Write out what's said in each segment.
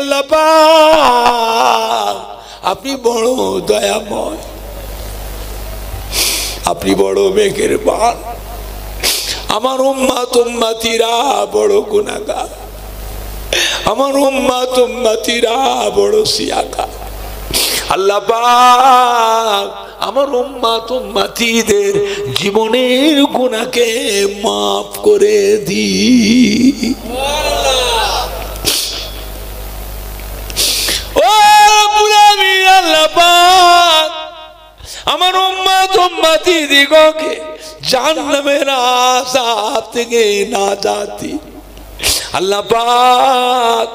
আল্লাহ পাক আপনি বড় দয়াময়, আপনি বড় মেহেরবান। আমার উম্মত উম্মতিরা বড় গুনাহগার, আমার উম্মত উম্মতিরা বড় সিয়াকার। আল্লাহ পাক আমার উম্মত উম্মতিদের জীবনের গুনাহকে মাফ করে দি। ও রব্বুল আলামিন আল্লাহ পাক আমার উম্মত উম্মতিদিগকে জাহান্নামের আযাব থেকে নাজাতি আল্লাহ পাক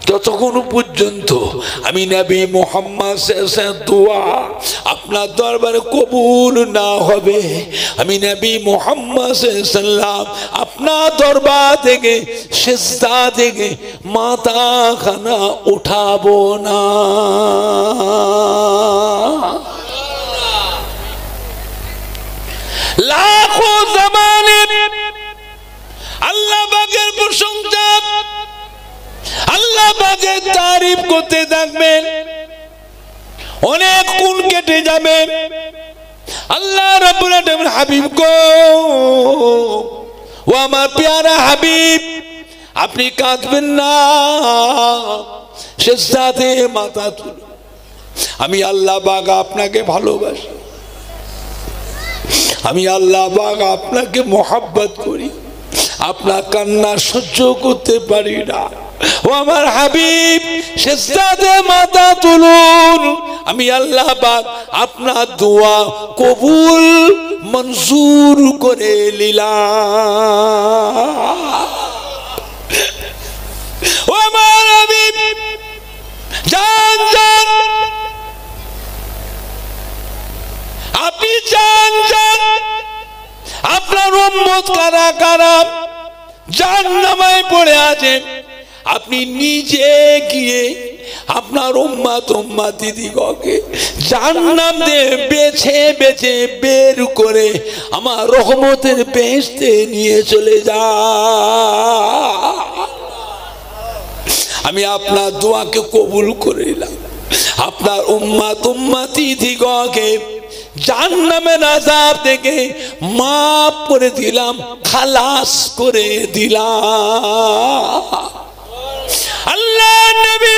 যতক্ষণ পর্যন্ত আমি নবী মুহাম্মদ সাল্লাল্লাহু দোয়া আপনার দরবারে কবুল না হবে, আমি নবী মুহাম্মদ সাল্লাল্লাহু আপনার দরবার থেকে সিজদা থেকে মাথা খানা উঠাবো না। লাখো জামানে আল্লাহ পাকের প্রশংসা, আল্লাহ পাকের তারিফ করতে থাকবেন, অনেক গুণ কেটে যাবে। আল্লাহ রাব্বুল আলামিন হাবিব গো, ও আমার প্যারা হাবিব আপনি কাঁদবেন না, সিজদাতে মাথা তুলুন। আমি আল্লাহ পাক আপনাকে ভালোবাসি, আমি আল্লাহ পাক আপনাকে মোহাব্বত করি, আপনার কান্না সহ্য করতে পারি না। ও আমার হাবিব সিজদাতে মাথা তুলুন, আমি আল্লাহ পাক আপনার দোয়া কবুল মঞ্জুর করে নিলাম। ও আমার হাবিব জান জান আপনি জান জান আপনার উম্মত কারা কারা জাহান্নামে পড়ে আছে, আপনি নিজে গিয়ে আপনার উম্মত উম্মতিদিগকে জাহান্নাম থেকে বেছে বেছে বের করে আমার রহমতের বেহেশতে নিয়ে চলে যা। আমি আপনার দোয়াকে কবুল করে নিলাম, আপনার উম্মত উম্মতিদিগকে জাহান্নামের আযাব থেকে মাফ করে দিলাম, খালাস করে দিলাম। আল্লাহ নবী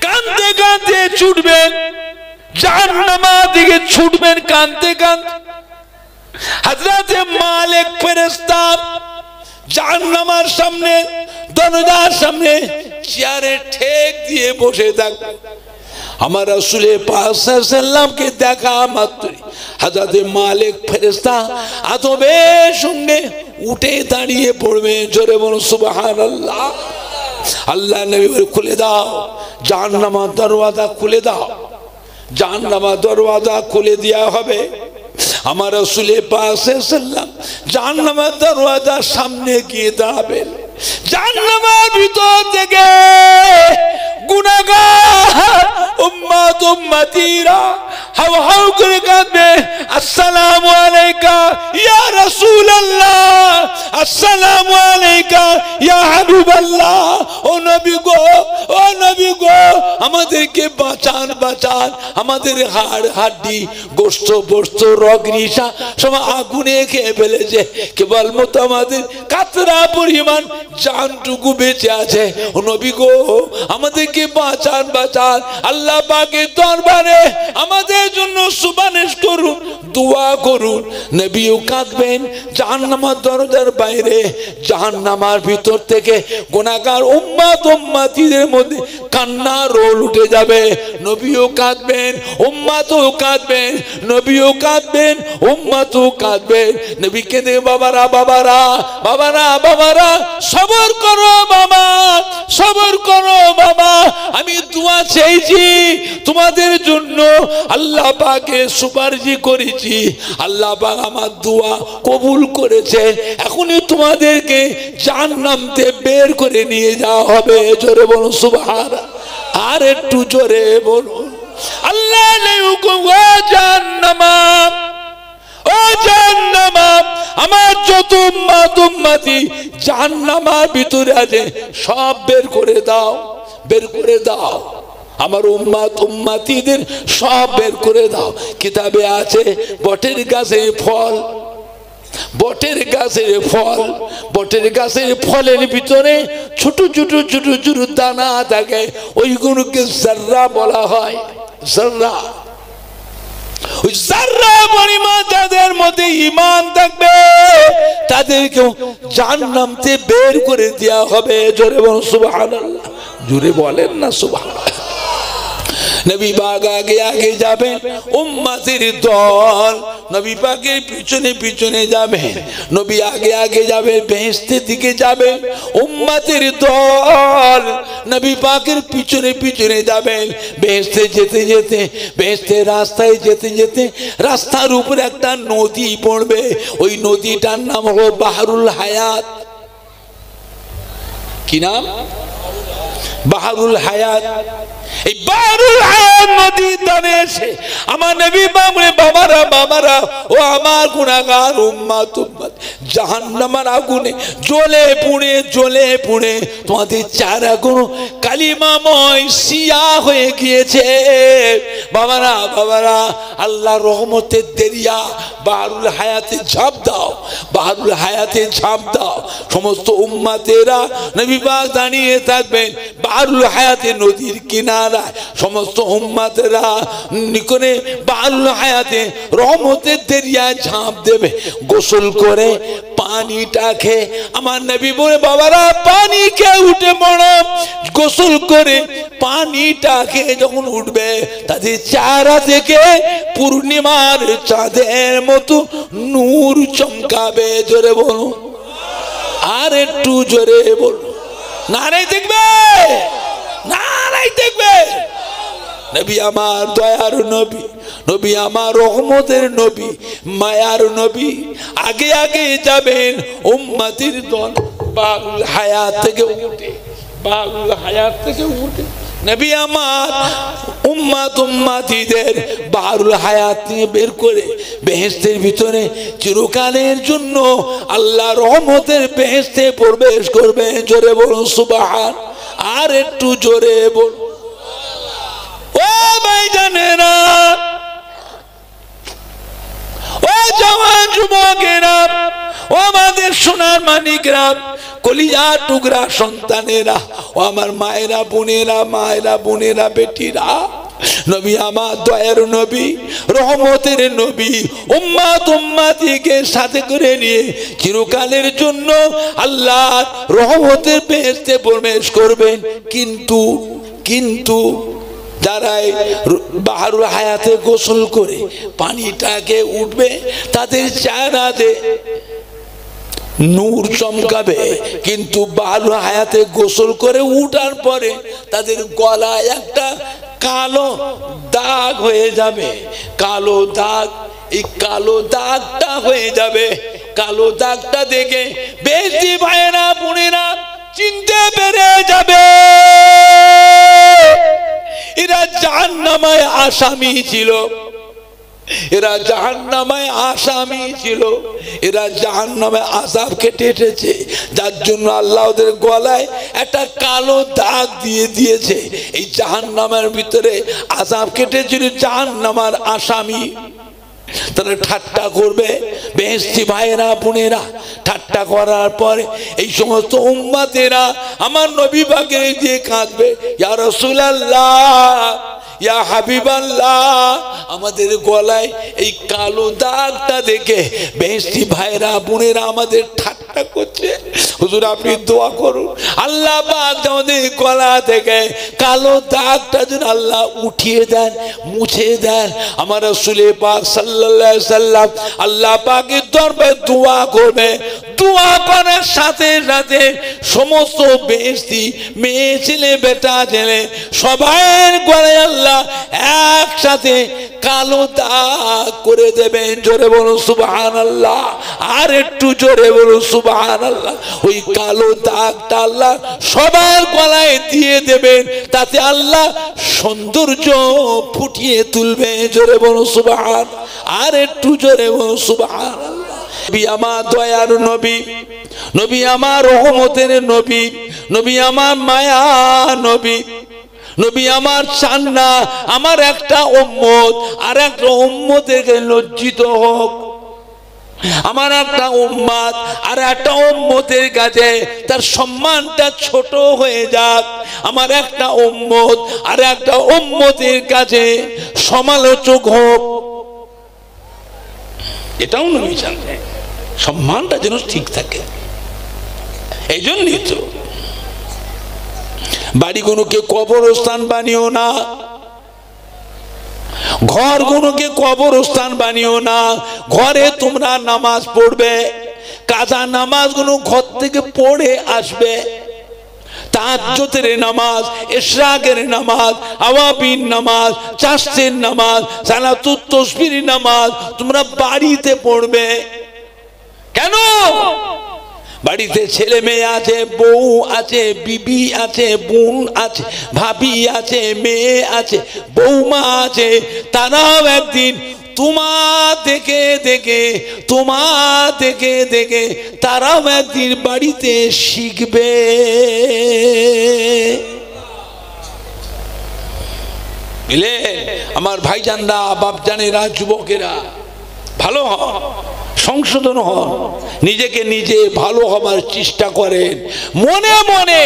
কাঁদতে কাঁদতে ছুটবেন, জাহান্নামের দিকে ছুটবেন কাঁদতে কাঁদতে। হযরতে মালিক ফেরেশতা জাহান্নামের সামনে দরজার সামনে চেয়ারে ঠেক দিয়ে বসে থাকবেন। আমার রাসূল পাক সাল্লাল্লাহু আলাইহি ওয়াসাল্লামকে দেখা মাত্রই হযরত মালিক ফেরেশতা আদবের সঙ্গে উঠে দাঁড়িয়ে পড়বে, জোরে বলো সুবহানাল্লাহ। আল্লাহ নবী বলে খুলে দাও জাহান্নামের দরওয়াজা, খুলে দাও জাহান্নামের দরওয়াজা খুলে দেওয়া হবে। আমার রাসূল পাক সাল্লাল্লাহু আলাইহি ওয়াসাল্লাম জাহান্নামের দরওয়াজার সামনে গিয়ে দাঁড়াবেন। জাহান্নামের ভিতর থেকে গুনাহগার উম্মত উম্মতিরা হাউ হাউ করে কাঁদবে, আসসালামু আলাইকা ইয়া রাসূলুল্লাহ, আসসালামু আলাইকা ইয়া হাবিবাল্লাহ। ও নবী গো, ও নবী গো, আমাদেরকে বাঁচান বাঁচান, আমাদের হাড় হাড্ডি গোশত বস্ত রগ রিসা সব আগুনে খেয়ে ফেলেছে, কেবলমাত্র আমাদের কাতরা পরিমাণ জানটুকু বেঁচে আছে। ও নবী গো, আমাদেরকে বাঁচান বাঁচান। আল্লাহ পাকের দরবারে আমাদের জন্য সুপারিশ করুন, দোয়া করুন। নবীও কাঁদবেন জাহান্নামের দরজার বাইরে, জাহান্নামের ভিতর থেকে গুনাহগার উম্মত উম্মতিদের মধ্যে কান্না রোল উঠে যাবে। নবীও কাঁদবেন, উম্মতও কাঁদবেন, নবীও কাঁদবেন, উম্মতও কাঁদবেন। নবী কেঁদে বাবারা বাবারা বাবারা বাবারা সবর করো বাবা, সবর করো বাবা, আমি দোয়া চেয়েছি তোমাদের জন্য, আল্লাহ পাকে সুপারিশ করেছি, আল্লাহ পাক আমার দোয়া কবুল করেছেন। এখনই তোমাদেরকে জাহান্নাম থেকে বের করে নিয়ে যাওয়া হবে, জোরে বলুন সুবহানাল্লাহ। আর একটু জোরে বলুন আল্লাহ নেই হুকুম। ও জাহান্নামা, ও জাহান্নামা, আমার যত উম্মত উম্মতি জাহান্নামের ভিতরে আছে সব বের করে দাও। বের করে দাও, আমার উম্মত উম্মতিদের সব বের করে দাও। কিতাবে আছে বটের গাছের ফল, বটের গাছের ফল, বটের গাছের ফলের ভিতরে ছোট ছোট ছোট ছোট দানা থাকে, ওইগুলোকে জাররা বলা হয়। জাররা, ওই জাররা পরিমাণ যাদের মধ্যে ঈমান থাকবে তাদেরকেও জাহান্নাম থেকে বের করে দেওয়া হবে। জোরে বলুন সুবহানাল্লাহ, জোরে বলেন না সুবহানাল্লাহ। নবী পাক আগে আগে যাবেন, উম্মতের দল নবী পাকের পিছনে পিছনে যাবেন। নবী আগে আগে যাবেন, বেহেশতের দিকে যাবেন, উম্মতের দল নবী পাকের পিছনে পিছনে যাবেন। বেহেশতে যেতে যেতে, বেহেশতের রাস্তায় যেতে যেতে রাস্তার উপরে একটা নদী পড়বে, ওই নদীটার নাম হলো বাহরুল হায়াত। কি নাম? বাহরুল হায়াত। এই বাহরুল হায়াত নদীর ধারে এসে আমার নবী বলে, বাবারা বাবারা, ও আমার গুনাহগার উম্মত উম্মত, জাহান্নামের আগুনে জ্বলে পুড়ে জ্বলে পুড়ে তোমাদের চেহারাগুলো কালিমাময় সিয়া হয়ে গিয়েছে। বাবারা বাবারা, আল্লাহ রহমতের দরিয়া বাহরুল হায়াতে ঝাঁপ দাও, বাহরুল হায়াতে ঝাঁপ দাও। সমস্ত উম্মতেরা নবী পাক দাঁড়িয়ে থাকবেন বাহরুল হায়াতে নদীর কিনারায়, সমস্ত উম্মতেরা নিকনে বাহরুল হায়াতে রহমতের দরিয়ায় ঝাঁপ দেবে। গোসল করে পানিটা খেয়ে আমার নবী বলে, বাবারা পানি খেয়ে উঠে পড়ো। গোসল করে পানিটা খেয়ে যখন উঠবে তাদের চেহারা থেকে পূর্ণিমার চাঁদের মতো নূর চমকাবে। জোরে বলো, আর একটু জোরে বলো, নারাই দেখবে, নারাই দেখবে। নবী আমার দয়ার নবী, নবী আমার রহমতের নবী, মায়ার নবী আগে আগে যাবেন। উম্মতের দল বাহরুল হায়াত থেকে উঠে, বাহরুল হায়াত থেকে উঠে নবী আমার উম্মত উম্মতিদের বাহরুল হায়াত নিয়ে বের করে বেহেশতের ভিতরে চিরকালের জন্য আল্লাহ রহমতের বেহেশতে প্রবেশ করবে। জোরে বলুন সুবহান, আর একটু জোরে বলুন। ও ভাইজানেরা, ও জওয়ান যুবকেরা, ও আমাদের সোনার মানিকরা, কলিজার টুকরা সন্তানেরা, ও আমার মায়েরা বোনেরা, মায়েরা বোনেরা, বেটিরা, নবী আমার দয়ার নবী, রহমতের নবী, উম্মত উম্মতিকে সাথে করে নিয়ে চিরকালের জন্য আল্লাহর রহমতের বেহেশতে প্রবেশ করবেন। কিন্তু কিন্তু যারা বাহরুল হায়াতে গোসল করে পানিটাকে উঠবে তাদের চেহারাতে নূর চমকাবে, কিন্তু বাহরুল হায়াতে গোসল করে উঠার পরে তাদের গলায় একটা কালো দাগ হয়ে যাবে। কালো দাগ, এই কালো দাগটা হয়ে যাবে। কালো দাগটা দেখে বেশি ভাইয়েরা বোনেরা চিনতে পেরে যাবে এরা জাহান্নামের আসামি ছিল, এরা জাহান্নামের আসামি ছিল, এরা জাহান্নামে আযাব কেটে এসেছে, যার জন্য আল্লাহ ওদের গলায় একটা কালো দাগ দিয়ে দিয়েছে। এই জাহান্নামের ভিতরে আযাব কেটেছিল জাহান্নামের আসামি। তারা ঠাট্টা করবে, বেহেশতি ভাইয়েরা বোনেরা ঠাট্টা করার পরে এই সমস্ত উম্মতেরা আমার নবী পাকের দিয়ে কাঁদবে, ইয়া রাসূলুল্লাহ, ইয়া হাবিবাল্লাহ। আমাদের গলায় এই কালো দাগটা দেখে বেহেশতি ভাইরা বোনেরা আমাদের ঠাট্টা করছে, হুজুর আপনি দোয়া করুন আল্লাহ পাক আমাদের গলা থেকে কালো দাগটা যেন আল্লাহ উঠিয়ে দেন, মুছে দেন। আমার রাসূল পাক সাল্লাল্লাহু আলাইহি সাল্লাম আল্লাহ পাকের দরবারে দোয়া করবে। দোয়া করার সাথে সাথে সমস্ত বেহেশতি মেয়ে ছেলে বেটা ছেলে সবার গলায় আল্লাহ একসাথে কালো দাগ করে দেবেন। জোরে বলুন সুবহানাল্লাহ, আর একটু জোরে বলুন সুবহানাল্লাহ। ওই কালো দাগটা আল্লাহ সবার গলায় দিয়ে দেবেন, তাতে আল্লাহ সৌন্দর্য ফুটিয়ে তুলবে। জোরে বলুন সুবহান, আর একটু জোরে বলুন সুবহানাল্লাহ। নবী আমার দয়ার নবী, নবী আমার রহমতের নবী, নবী আমার মায়া নবী, নবী আমার চান না আমার একটা উম্মত আর একটা উম্মতের লজ্জিত হোক, আমার একটা উম্মত আর একটা উম্মতের কাছে তার সম্মানটা ছোট হয়ে যাক, আমার একটা উম্মত আর একটা উম্মতের কাছে সমালোচক হোক, এটাও নবী চান, সম্মানটা যেন ঠিক থাকে। এই জন্যই তো বাড়িগুলোকে কবরস্থান বানিও না, ঘরগুলোকে কবরস্থান বানিও না। ঘরে তোমরা নামাজ পড়বে, কাজা নামাজগুলো ঘর থেকে পড়ে আসবে, তাহাজ্জুদের নামাজ, ইশরাকের নামাজ, আওয়াবিন নামাজ, চাষের নামাজ, সালাতুত তাসবির নামাজ তোমরা বাড়িতে পড়বে। কেন? বাড়িতে ছেলে মেয়ে আছে, বউ আছে, বিবি আছে, বোন আছে, ভাবি আছে, মেয়ে আছে, বৌমা আছে, তারাও একদিন তোমার দেখে দেখে, তোমার দেখে দেখে তারাও একদিন বাড়িতে শিখবে। বুঝলে আমার ভাইজানরা, বাপজানেরা, যুবকেরা, ভালো হন, সংশোধন হন, নিজেকে নিজে ভালো হবার চেষ্টা করেন, মনে মনে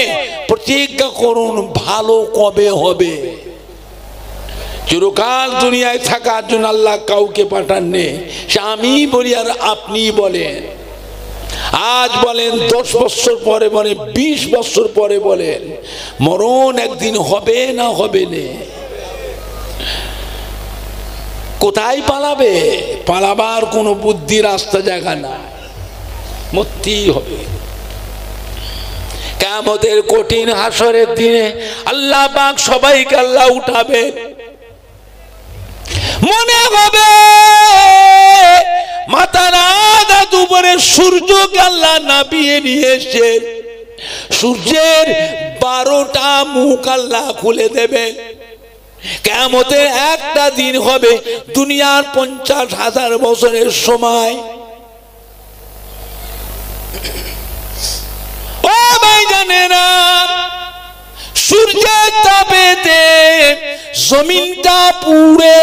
প্রতিজ্ঞা করুন ভালো কবে হবে। চিরকাল দুনিয়ায় থাকার জন্য আল্লাহ কাউকে পাঠাননি, সে আমি বলি আর আপনি বলেন, আজ বলেন 10 বছর পরে বলেন, 20 বছর পরে বলেন, মরণ একদিন হবে না হবে না। কোথায় পালাবে? পালাবার কোনো বুদ্ধি রাস্তা জায়গা না, মরতেই হবে। কিয়ামতের কঠিন হাসরের দিনে আল্লাহ পাক সবাইকে আল্লাহ উঠাবে, মনে হবে মাথার আধা দুপুরে সূর্যকে আল্লাহ নাবিয়ে নিয়ে এসে সূর্যের 12টা মুখ আল্লাহ খুলে দেবে। কিয়ামতের একটা দিন হবে দুনিয়ার 50,000 বছরের সময়। ও ভাইজানেরা, সূর্যের তাপেতে জমিনটা পুড়ে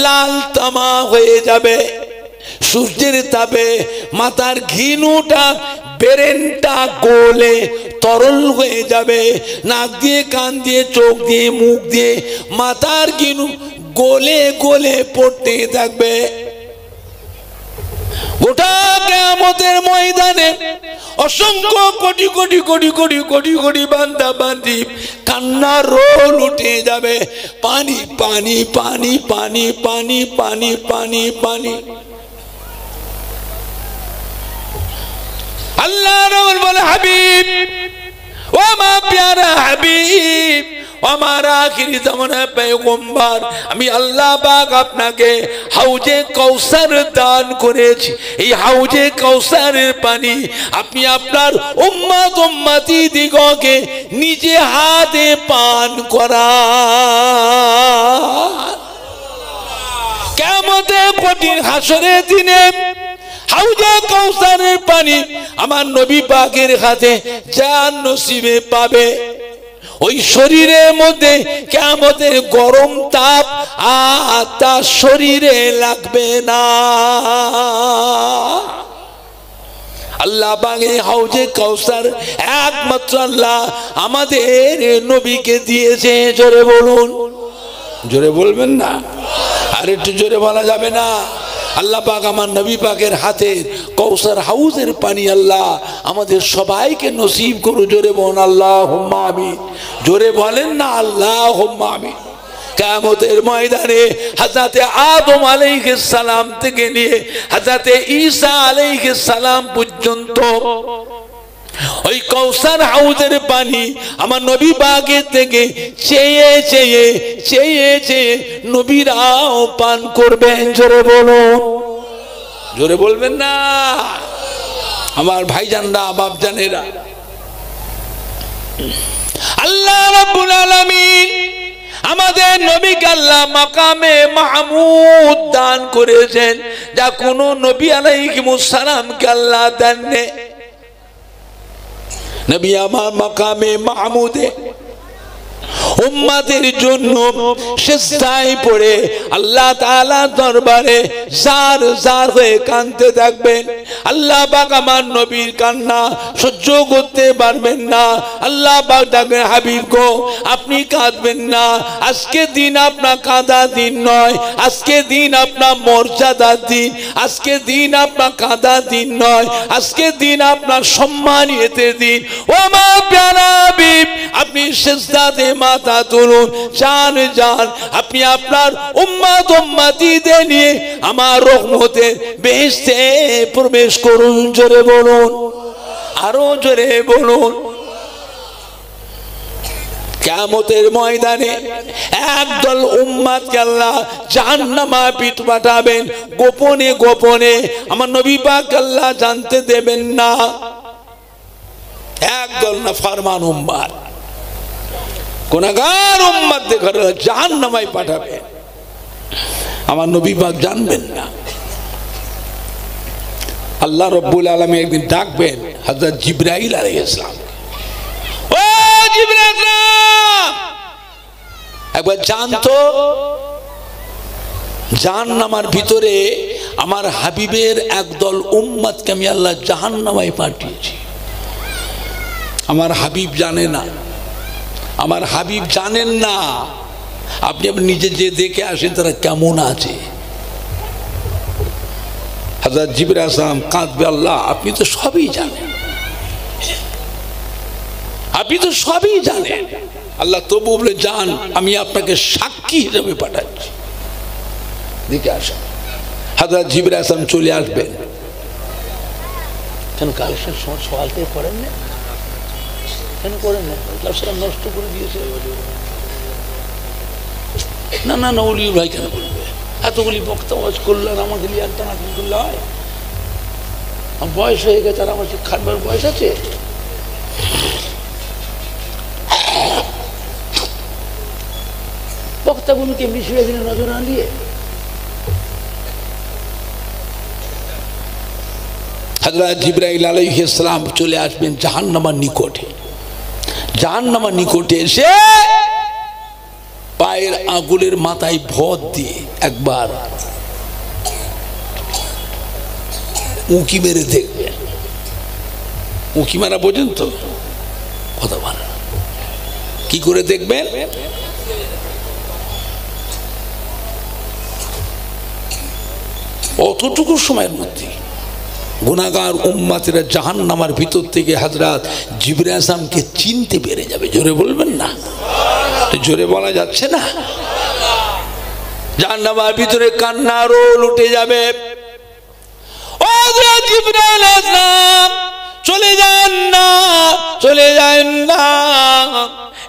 লাল তামা হয়ে যাবে, সূর্যের তাপে মাথার ঘিনুটা বেরেনটা গলে তরল হয়ে যাবে, নাক দিয়ে, কান দিয়ে, চোখ দিয়ে, মুখ দিয়ে মাথার ঘিনু গলে গলে পড়তে থাকবে। গোটা কিয়ামতের ময়দানে অসংখ্য কোটি কোটি কোটি কোটি কোটি কোটি বান্দা বান্দি কান্নার রোল উঠে যাবে, পানি পানি পানি পানি পানি পানি পানি পানি। আল্লাহ রাসূল বলে, হাবিব ও মা প্যারা হাবিব, আমার আখিরি জামানার পয়গম্বর, আমি আল্লাহ পাক আপনাকে হাউজে কাউসার দান করেছি। এই হাউজে কাউসারের পানি আপনি আপনার উম্মত উম্মতি দিগকে নিজে হাতে পান করান। কিয়ামতের কঠিন হাসরের দিনে হাউজে কাউসারের পানি আমার নবী পাকের হাতে যার নসিবে পাবে, ওই শরীরের মধ্যে কিয়ামতের গরম তাপ আর তার শরীরে লাগবে না। আল্লাহ পাকে হাউজে কাউসার একমাত্র আল্লাহ আমাদের নবীকে দিয়েছে। জোরে বলুন, জোরে বলবেন না, আর একটু জোরে বলা যাবে না? আল্লাহ পাক আমার নবী পাকের হাতের কাউসার হাউজের পানি আল্লাহ আমাদের সবাইকে নসিব করু। জোরে বলুন আল্লাহুম্মা আমিন। জোরে বলেন না আল্লাহুম্মা আমিন। কিয়ামতের ময়দানে হযরতে আদম আলাইহিস সালাম থেকে নিয়ে হযরতে ঈসা আলাইহিস সালাম পর্যন্ত ওই কাউসার হাউজের পানি আমার নবী পাকের থেকে চেয়ে চেয়ে চেয়ে চেয়ে নবীরাও পান করবেন। জোরে বলুন, জোরে বলবেন না আমার ভাইজানরা, বাপজানেরা। আল্লাহ রাব্বুল আলামিন আমাদের নবীকে আল্লাহ মাকামে মাহমুদ দান করেছেন, যা কোনো নবী আলাইহিস সালামকে আল্লাহ দেননি। নবী আমার মাকামে মাহমুদে উম্মতের জন্য সিজদায় পড়ে আল্লাহ তাআলার দরবারে জার জার হয়ে কাঁদতে থাকবেন। আল্লাহ পাক আমার নবীর কান্না সহ্য করতে পারবেন না। আল্লাহ পাক ডাকেন, হাবিব গো আপনি কাঁদবেন না, আজকে দিন আপনার কাঁদা দিন নয়, আজকে দিন আপনার মর্যাদার দিন, আজকে দিন আপনার কাঁদা দিন নয়, আজকে দিন আপনার সম্মানিতের দিন। ও আমার প্যারা হাবিব, আপনি সিজদাতে মাথা তুলুন, জান জান আপনি আপনার উম্মত উম্মতিদের নিয়ে আমার রহমতের বেহেশতে প্রবেশ করুন। জোরে বলুন, আরো জোরে বলুন। কিয়ামতের ময়দানে একদল উম্মতকে আল্লাহ জাহান্নামে পাঠাবেন গোপনে গোপনে, আমার নবী পাক আল্লাহ জানতে দেবেন না। একদল নাফরমান উম্মত, গুনাহগার উম্মত দেখে জাহান্নামে পাঠাবে, আমার নবী পাক জানবেন না। আল্লাহ রাব্বুল আলামিন একদিন ডাকবেন হযরত জিবরাইল আলাইহিস সালাম, ও জিবরাইল একবার জানতো জাহান্নামের ভিতরে আমার হাবিবের একদল উম্মতকে আমি আল্লাহ জাহান্নামে পাঠিয়েছি। আমার হাবিব জানে না, আমার হাবিব জানেন না। আপনি নিজে যে দেখে আসেন তারা কেমন আছে। হযরত জিবরাইল আলাইহিস সালাম কাঁদবে, আল্লাহ আপনি তো সবই জানেন, আপনি তো সবই জানেন। আল্লাহ তবু বলে, যান আমি আপনাকে সাক্ষী হিসেবে পাঠাচ্ছি, দেখে আসেন। হযরত জিবরাইল আলাইহিস সালাম চলে আসবেন। কেন কালেকশন সওয়ালতে করেন না, কেন করেন না? ক্লাসটা নষ্ট করে দিয়েছে। না না না, ওলি ভাই কেন বলবে? এতগুলি বক্তা ওয়াজ করলেন, আমাকে নিয়ে একটা নাকি করলে হয়? বয়স হয়ে গেছে, আর আমার খাটবার বয়স আছে? বক্তাগুলোকে মিশিয়ে দিলে নজর না দিয়ে। হযরত জিবরাইল আলাইহিস সালাম চলে আসবেন জাহান্নামের নিকটে। জাহান্নামের নিকটে এসে পায়ের আঙ্গুলের মাথায় ভর দিয়ে একবার উঁকি মেরে দেখবেন। উঁকি মারা পর্যন্ত কথা বলেন, কি করে দেখবেন? অতটুকু সময়ের মধ্যে গুনাহগার উম্মতেরা জাহান্নামের ভিতর থেকে হযরত জিবরাইল আলাইহিস সালামকে চিনতে পেরে যাবে। জোরে বলবেন না? জোরে বলা যাচ্ছে না? জাহান্নামের ভিতরে কান্নার রোল উঠে যাবে। ও হযরত জিবরাইল আলাইহিস সালাম চলে যান না, চলে যান না,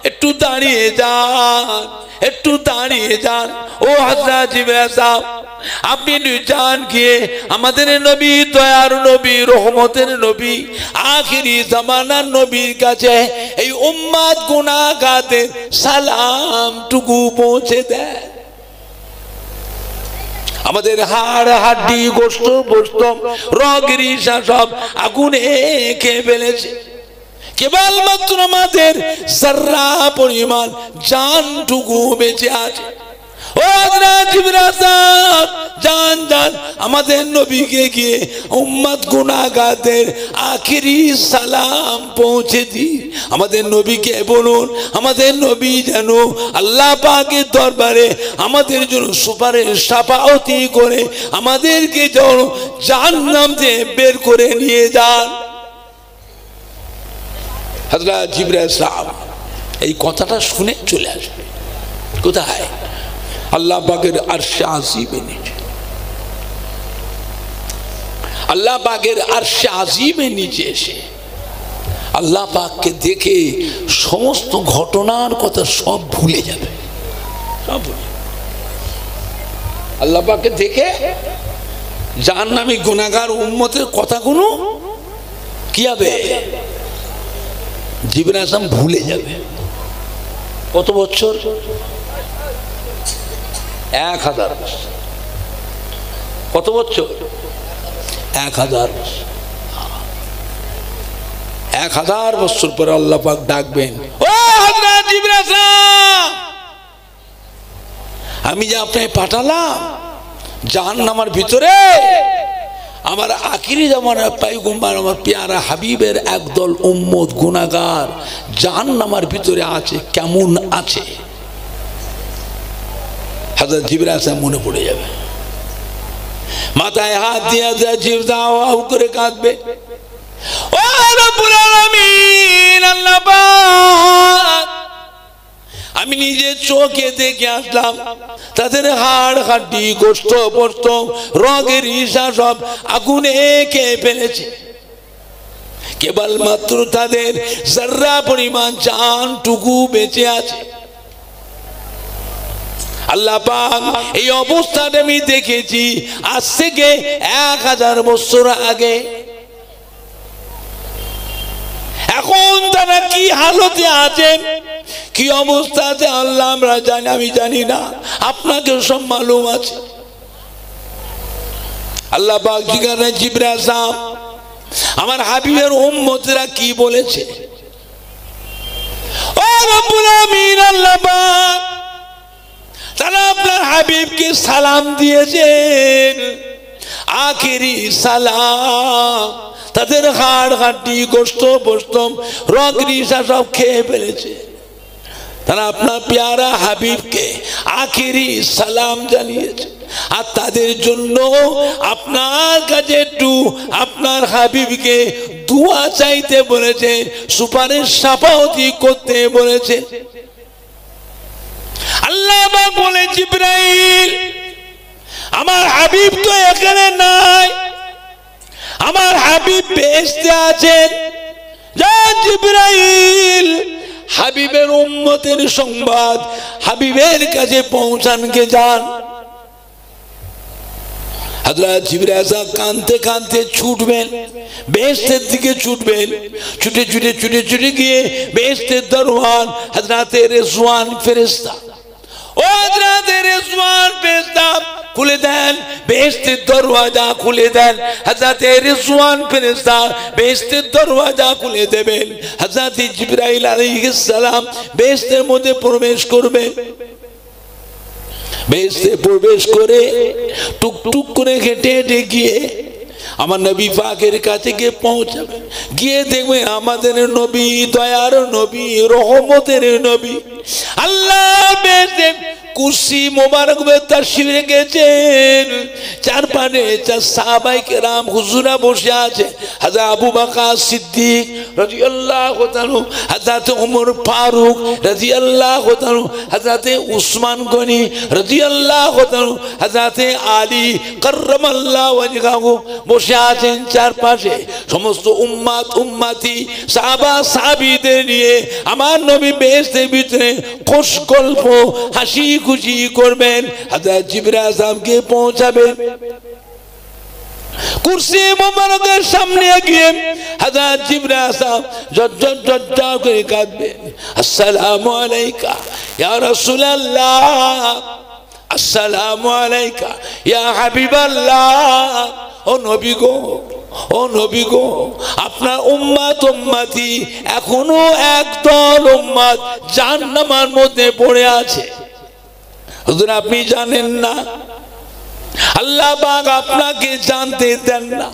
একটু দাঁড়িয়ে যান, একটু দাঁড়িয়ে যান। ও হযরত জিবরাইল আলাইহিস সালাম আপনি যান গিয়ে আমাদের নবী, দয়ার নবী, রহমতের নবী, আখিরি জামানার নবীর কাছে এই উম্মত গুনাহগারদের সালামটুকু পৌঁছে দেন। আমাদের হাড় হাড্ডি গোশত গোশত রগরিসা সব আগুনে খেয়ে ফেলেছে, কেবলমাত্র আমাদের যারা পরিমাণ জানটুকু বেঁচে আছে। ও হযরত জিবরাইল সাহেব জান জান আমাদের নবীকে গিয়ে উম্মত গুনাহগারদের আখিরি সালাম পৌঁছে দি। আমাদের নবীকে বলুন, আমাদের নবী যেন আল্লাহ পাকের দরবারে আমাদের জন্য সুপারিশ শাফাআতি করে আমাদেরকে যেন জাহান্নাম থেকে বের করে নিয়ে যান। হযরত জিবরাইল সাহেব এই কথাটা শুনে চলে আসবে কোথায়? আল্লাহ পাকের আরশে আজিমের নিচে। আল্লাহ পাকের আরশে আজিমের নিচে এসে আল্লাহ পাককে দেখে সমস্ত ঘটনার কথা সব ভুলে যাবে, সব ভুলে। আল্লাহ পাককে দেখে জাহান্নামী গুনাহগার উম্মতের কথাগুলো কি হবে? জিবরাইল আলাইহিস সালাম ভুলে যাবে। কত বছর? 1000 বছর। কত বছর? 1000 1000 বছর পরে আল্লাহ পাক ডাকবেন, ও হযরত জিবরাইল, আমি যে আপনাকে পাঠালাম জাহান্নামের ভিতরে, আমার আখিরি জামানার পয়গম্বর আমার পেয়ারা হাবিবের একদল উম্মত গুনাহগার জাহান্নামের ভিতরে আছে, কেমন আছে? হযরত জিবরাইল মনে পড়ে যাবে, মাথায় হাত দিয়ে জিবরাইল করে কাঁদবে, ও রব্বুল আলামিন, আল্লাহ পাক, আমি নিজে চোখে দেখে আসলাম তাদের হাড় হাড্ডি গোশত পোস্ত রগের হিসা সব আগুনে খেয়ে ফেলেছে, কেবলমাত্র তাদের জর্রা পরিমাণ জানটুকু বেঁচে আছে। আল্লাহ পাক এই অবস্থাটা আমি দেখেছি আজ থেকে 1000 বছর আগে। এখন তারা কি হালতে আছেন, কি অবস্থা আছে আল্লাহ আমরা জানি, আমি জানি না, আপনাকে সব মালুম আছে। আল্লাহ পাক জিজ্ঞাসা, জিবরাইল সাহেব, আমার হাবিবের উম্মতেরা কি বলেছে? ও রব্বুল আমিন, আল্লাহ পাক তারা আপনার হাবিবকে সালাম দিয়েছেন, আখেরি সালাম। তাদের হাড় হাড্ডি গোশত পোস্ত রগ রিসা সব খেয়ে ফেলেছে, তারা আপনার পেয়ারা হাবিবকে আখেরি সালাম জানিয়েছে। আর তাদের জন্য আপনার কাছে একটু আপনার হাবিবকে দোয়া চাইতে বলেছে, সুপারিশ সাফাওয়াতি করতে বলেছে। আল্লাহ পাক বলে, জিবরাইল, আমার হাবিব তো এখানে নাই, আমার হাবিব বেহেশতে আছেন, যা জিবরাইল হাবিবের উম্মতের সংবাদ হাবিবের কাছে পৌঁছানকে যান। হযরত জিবরাইল কাঁদতে কাঁদতে ছুটবেন, বেহেশতের দিকে ছুটবেন, ছুটে ছুটে ছুটে ছুটে গিয়ে বেহেশতের দরওয়ান হযরত রিজওয়ান ফেরেশতা, ও হযরত রিজওয়ান ফেরেশতা খুলে দেন, বেহেশতের দরওয়াজা খুলে দেন। হযরত রিজওয়ান ফেরেশতা বেহেশতের দরওয়াজা খুলে দেবেন, হযরত জিবরাইল আলাইহিস সালাম বেহেশতের মধ্যে প্রবেশ করবেন। বেহেশতে প্রবেশ করে টুকটুক করে হেঁটে হেঁটে গিয়ে আমার নবী পাকের কাছে গিয়ে পৌঁছাবে, গিয়ে দেখবে আমাদের নবী, দয়ার নবী, রহমতের নবী, আল্লাহ বেহেশতে কুরসি মোবারক তাশরিফ রেখেছেন, চারপাশে সাহাবায়ে কেরাম হুজুরা বসে আছে, হযরত আবু বকর সিদ্দিক রাদিয়াল্লাহু তাআলা, হযরত ওমর ফারুক রাদিয়াল্লাহু তাআলা, হযরত উসমান গনি রাদিয়াল্লাহু তাআলা, হযরত আলী কাররামাল্লাহু ওয়াজহাহু বসে আছেন চারপাশে। সমস্ত উম্মত উম্মতি সাহাবা সাহাবীদের নিয়ে আমার নবী বেহেশতের ভিতরে খুশ গল্প হাসি খুশি করবেন। হযরত জিবরাইল সাহেবকে পৌঁছাবেন, কুরসি মোবারকের সামনে গিয়ে হযরত জিবরাইল সাহেব জজ্জা করে কাঁদবেন, আসসালামু আলাইকা ইয়া রাসূলুল্লাহ, আসসালামু আলাইকা ইয়া হাবিবাল্লাহ। ও নবী গো, ও নবী গো, আপনার উম্মত উম্মতি এখনো একদল উম্মত জাহান্নামের মধ্যে পড়ে আছে। হুজুর আপনি জানেন না, আল্লাহ পাক আপনাকে জানতে দেন না।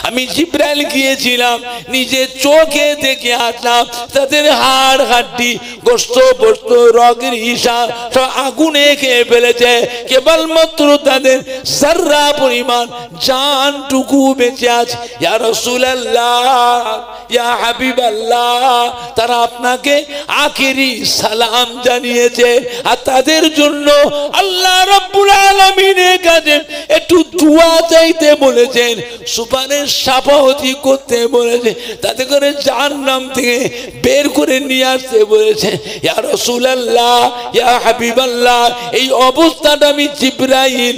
আমি জিবরাইল গিয়েছিলাম, নিজে চোখে দেখে আসলাম তাদের হাড় হাড্ডি গোশত পোস্ত রগের হিসা সব আগুনে খেয়ে ফেলেছে, কেবলমাত্র তাদের জর্রা পরিমাণ জানটুকু বেঁচে আছে। ইয়া রাসূলুল্লাহ, ইয়া হাবিবাল্লাহ, তারা আপনাকে আখেরি সালাম জানিয়েছে। আর তাদের জন্য আল্লাহ রাব্বুল আলামিনের কাছে একটু দোয়া চাইতে বলেছেন, সুপারিশ সাফাওয়াতি করতে বলেছে, তাতে করে জাহান্নাম থেকে বের করে নিয়ে আসতে বলেছে। ইয়া রাসূলুল্লাহ, ইয়া হাবিবাল্লাহ, এই অবস্থাটা আমি জিবরাইল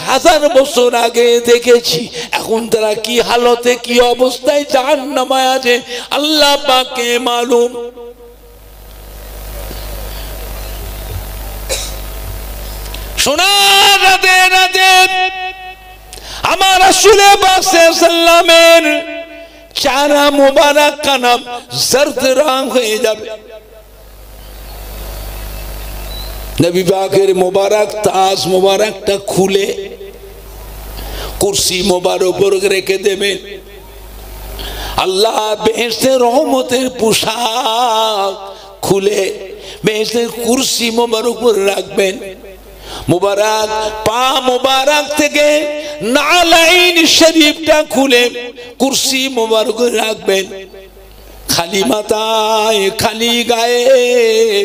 1000 বছর আগে দেখেছি। এখন তারা কি হালতে কি অবস্থায় জাহান্নামে আছে আল্লাহ পাককে মালুম। শোনা রাতে রাতে আমার রাসূল পাক সাল্লামের চেহারা মোবারক का नाम जर्द रंग হয়ে যাবে नबी पाकेर मुबारक ताज मुबारकटा खुले कुर्सी मुबारक पर रेखे देबेन अल्लाह बेहेश्तेर रहमतेर पोशाक खुले बेहेश्तेर कुर्सी मुबारक पर राखबेन मुबारक पा मुबारक थेके नालाइन शरीफटा खुले कुर्सी मुबारक राखबेन खाली माथाय खाली गाये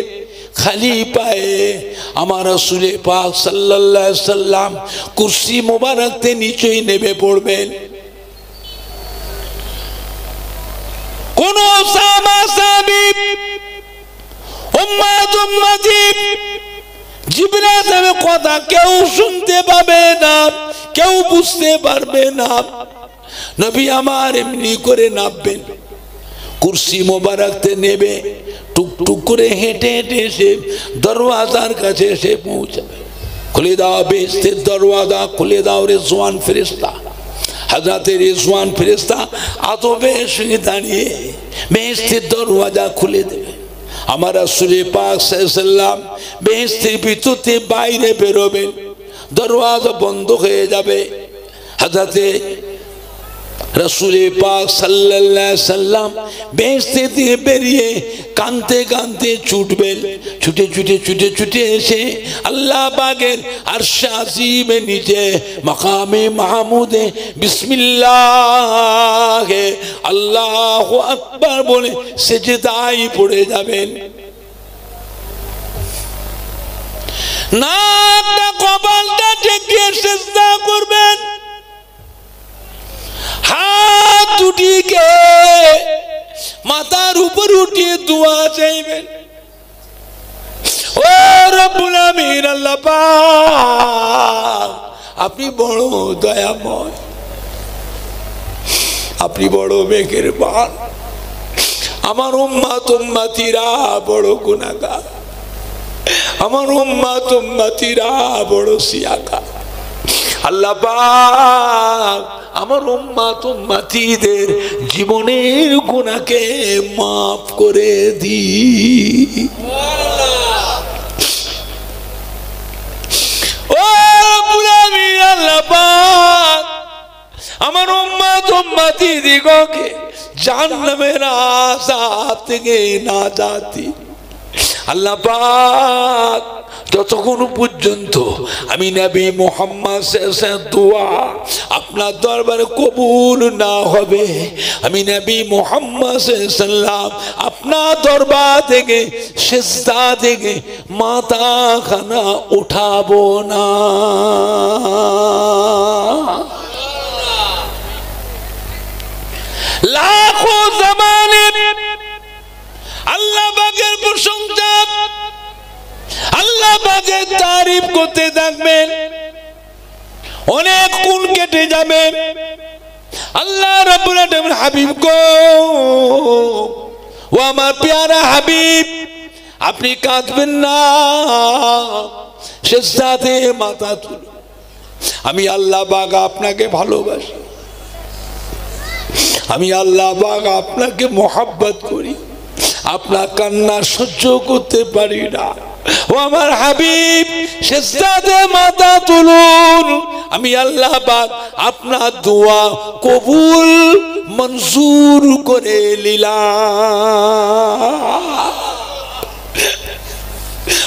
खाली पाए हमारा रसूल पाक सल्लल्लाहु अलैहि वसल्लम कुर्सी मुबारक ते नीचे नेबे पड़बेन कोनो सामा साबिब उम्मत उम्मती जिब्राइल साहेब কথা কেউ শুনতে পাবে না কেউ বুঝতে পারবে না নবী আমার এমনি করে নামবেন कुर्सी मुबारक ते नेबे टुक टुक करे हेटे हेटे से दरवाजार काछे से पहुंचाबे खुले दाओ बेहेश्तेर दरवाजा खुले दाओ रिजवान फरिश्ता हजरत रिजवान फरिश्ता आदबे संगे दाঁড়িয়ে बेहेश्तेर दरवाजा खुले देबे আমার রাসূল পাক সাল্লাল্লাহু আলাইহি ওয়াসাল্লাম বেহেশতের ভিতর থেকে বাইরে বেরোবেন দরওয়াজা বন্ধ হয়ে যাবে হযরত रसूल पाक सल्लल्लाहु अलैहि वसल्लम बेहेश्ते থেকে বেরিয়ে কাঁদতে কাঁদতে ছুটবেন ছুটে ছুটে ছুটে ছুটে এসে আল্লাহ পাকের আরশ আজিমের নিচে মাকামে মাহমুদে বিসমিল্লাহ আল্লাহু আকবার বলে সিজদায় পড়ে যাবেন নাকটা কপালটা ঠেকিয়ে সিজদা করবেন हाथ उठी के मातार ऊपर उठिए दुआ चाहिए ओ रब्बुल आमीन अल्लाह पाक अपनी बड़ो दयामय अपनी बड़ो मेहरबान আমার উম্মত উম্মতিরা বড় গুনাহগার আমার উম্মত উম্মতিরা বড় সিয়াকার আল্লাহ পাক আমার উম্মত উম্মতিদের জীবনের গুনাহকে maaf করে দি সুবহানাল্লাহ ও রব্বুল আমিন আল্লাহ পাক আমার উম্মত উম্মতিদিগকে জাহান্নামের আযাব থেকে নাজাতি আল্লাহ পাক যতক্ষণ পর্যন্ত আমি নবী মুহাম্মদ সাল্লাল্লাহু দোয়া আপনার দরবারে কবুল না হবে আমি নবী মুহাম্মদ সাল্লাল্লাহু আপনার দরবার থেকে সিজদা থেকে মাথা খানা উঠাবো না লাখো জামানে আল্লাহ পাকের প্রশংসা আল্লাহ পাকের তারিফ করতে থাকবেন অনেক কোন কেটে যাবে আল্লাহ রাব্বুল আলামিন হাবিব গো ও আমার প্যারা হাবিব আপনি কাঁদবেন না সিজদাতে মাথা তুলুন আমি আল্লাহ পাক আপনাকে ভালোবাসি আমি আল্লাহ পাক আপনাকে মহব্বত করি আপনার কান্না সহ্য করতে পারি না ও আমার হাবিব সিজদাতে মাথা তুলুন আমি আল্লাহ পাক আপনার দোয়া কবুল মঞ্জুর করে নিলাম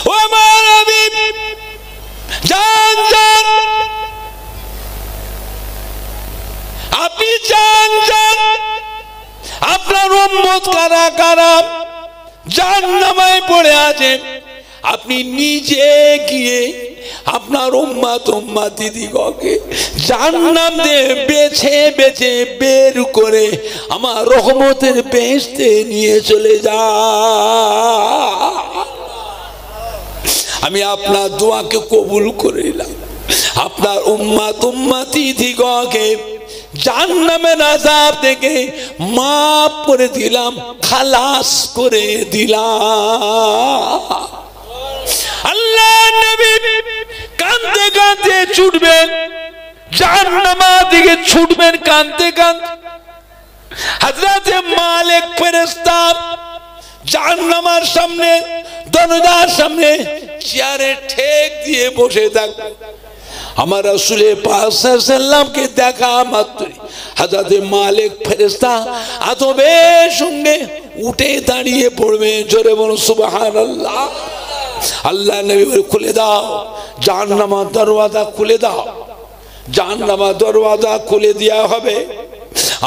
ও আমার হাবিব জান জান আপনি জান জান আপনার উম্মত কারা কারা জাহান্নামে পড়ে আছে আপনি নিজে গিয়ে আপনার উম্মত উম্মতিদিগকে জাহান্নাম থেকে বেছে বেছে বের করে আমার রহমতের বেহেশতে নিয়ে চলে যা আমি আপনার দোয়াকে কবুল করে নিলাম আপনার উম্মত উম্মতিদিগকে জাহান্নামের আযাব থেকে মাফ করে দিলাম খালাস করে দিলাম আল্লাহ নবী কাঁদতে কাঁদতে ছুটবেন জাহান্নামের দিকে ছুটবেন কাঁদতে কাঁদতে। হযরত মালিক ফেরেশতা জাহান্নামের সামনে, দরজার সামনে চেয়ারে ঠেক দিয়ে বসে থাকবে। আমার রাসূল পাক সাল্লাল্লাহু আলাইহি সাল্লামকে দেখা মাত্রই হযরত মালিক ফেরেশতা আদবের সঙ্গে উঠে দাঁড়িয়ে পড়বে। জোরে বলুন সুবহানাল্লাহ। আল্লাহ নবী বলে, খুলে দাও জাহান্নামের দরওয়াজা, খুলে দাও। জাহান্নামের দরওয়াজা খুলে দেওয়া হবে।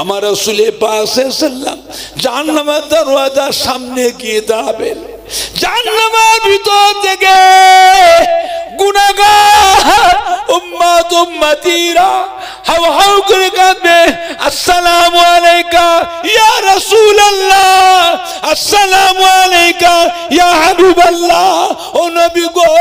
আমার রাসূল পাক সাল্লাল্লাহু আলাইহি সাল্লাম জাহান্নামের দরওয়াজার সামনে গিয়ে দাঁড়াবেন। জাহান্নামের ভিতর থেকে গুনাহগার উম্মত উম্মতিরা হাউ হাউ করে কাঁদবে, আসসালামু আলাইকা ইয়া রাসূলুল্লাহ, আসসালামু আলাইকা ইয়া হাবিবাল্লাহ। ও নবী গো,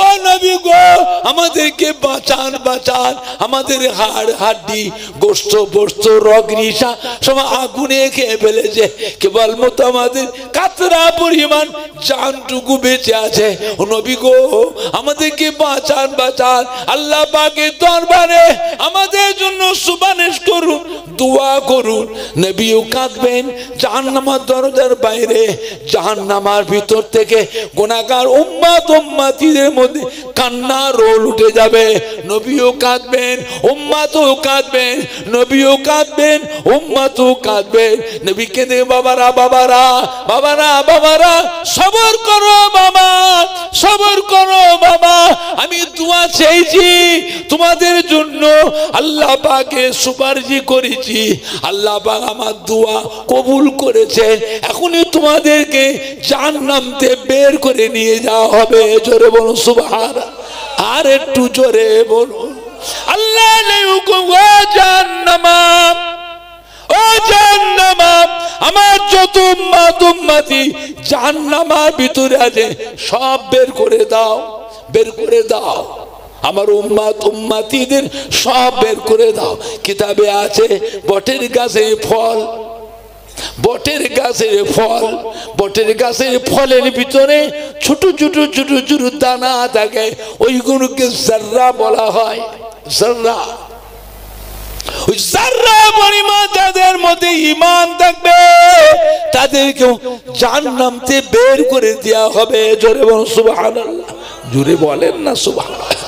ও নবী গো, আমাদেরকে বাঁচান, বাঁচান। আমাদের হাড় হাড্ডি গোশত বস্ত রগ রিসা সব আগুনে খেয়ে ফেলেছে, কেবলমাত্র আমাদের কাতরা পরিমাণ জানটুকু বেঁচে আছে। ও নবী গো, আমাদেরকে বাঁচান, বাঁচান। আল্লাহ পাকের দরবারে আমাদের জন্য সুপারিশ করুন, দোয়া করুন। নবীও কাঁদবেন জাহান্নামের দরজার বাইরে। জাহান্নামের ভিতর থেকে গুনাহগার উম্মত উম্মতিদের মধ্যে কান্না রোল উঠে যাবে। নবীও কাঁদবেন, উম্মতও কাঁদবেন, নবীও কাঁদবেন, উম্মতও কাঁদবেন। নবী কেঁদে, বাবারা বাবারা বাবারা বাবারা, সবর করো বাবা, সবর করো বাবা। আমি দোয়া চেয়েছি তোমাদের জন্য, আল্লাহ পাকে সুপারিশ করেছি, আল্লাহ পাক আমার দোয়া কবুল করেছেন। এখনই তোমাদেরকে জাহান্নাম থেকে বের করে নিয়ে যাওয়া হবে। জোরে বলুন সুবহানাল্লাহ। আর একটু জোরে বলুন। আল্লাহ নেই হুকুম, ও জাহান্নামা, ও জাহান্নামা, আমার যত উম্মত উম্মতি জাহান্নামের ভিতরে আছে সব বের করে দাও, বের করে দাও। আমার উম্মত উম্মতিদের সব বের করে দাও। কিতাবে আছে বটের গাছের ফল, বটের গাছের ফল, বটের গাছের ফলের ভিতরে ছোট ছোট ছোট ছোট দানা থাকে, ওইগুলোকে জাররা বলা হয়। জাররা, ওই জাররা পরিমাণ যাদের মধ্যে ঈমান থাকবে তাদেরকে জাহান্নাম থেকে বের করে দেওয়া হবে। জোরে বলুন সুবহানাল্লাহ। জোরে বলেন না সুবহানাল্লাহ।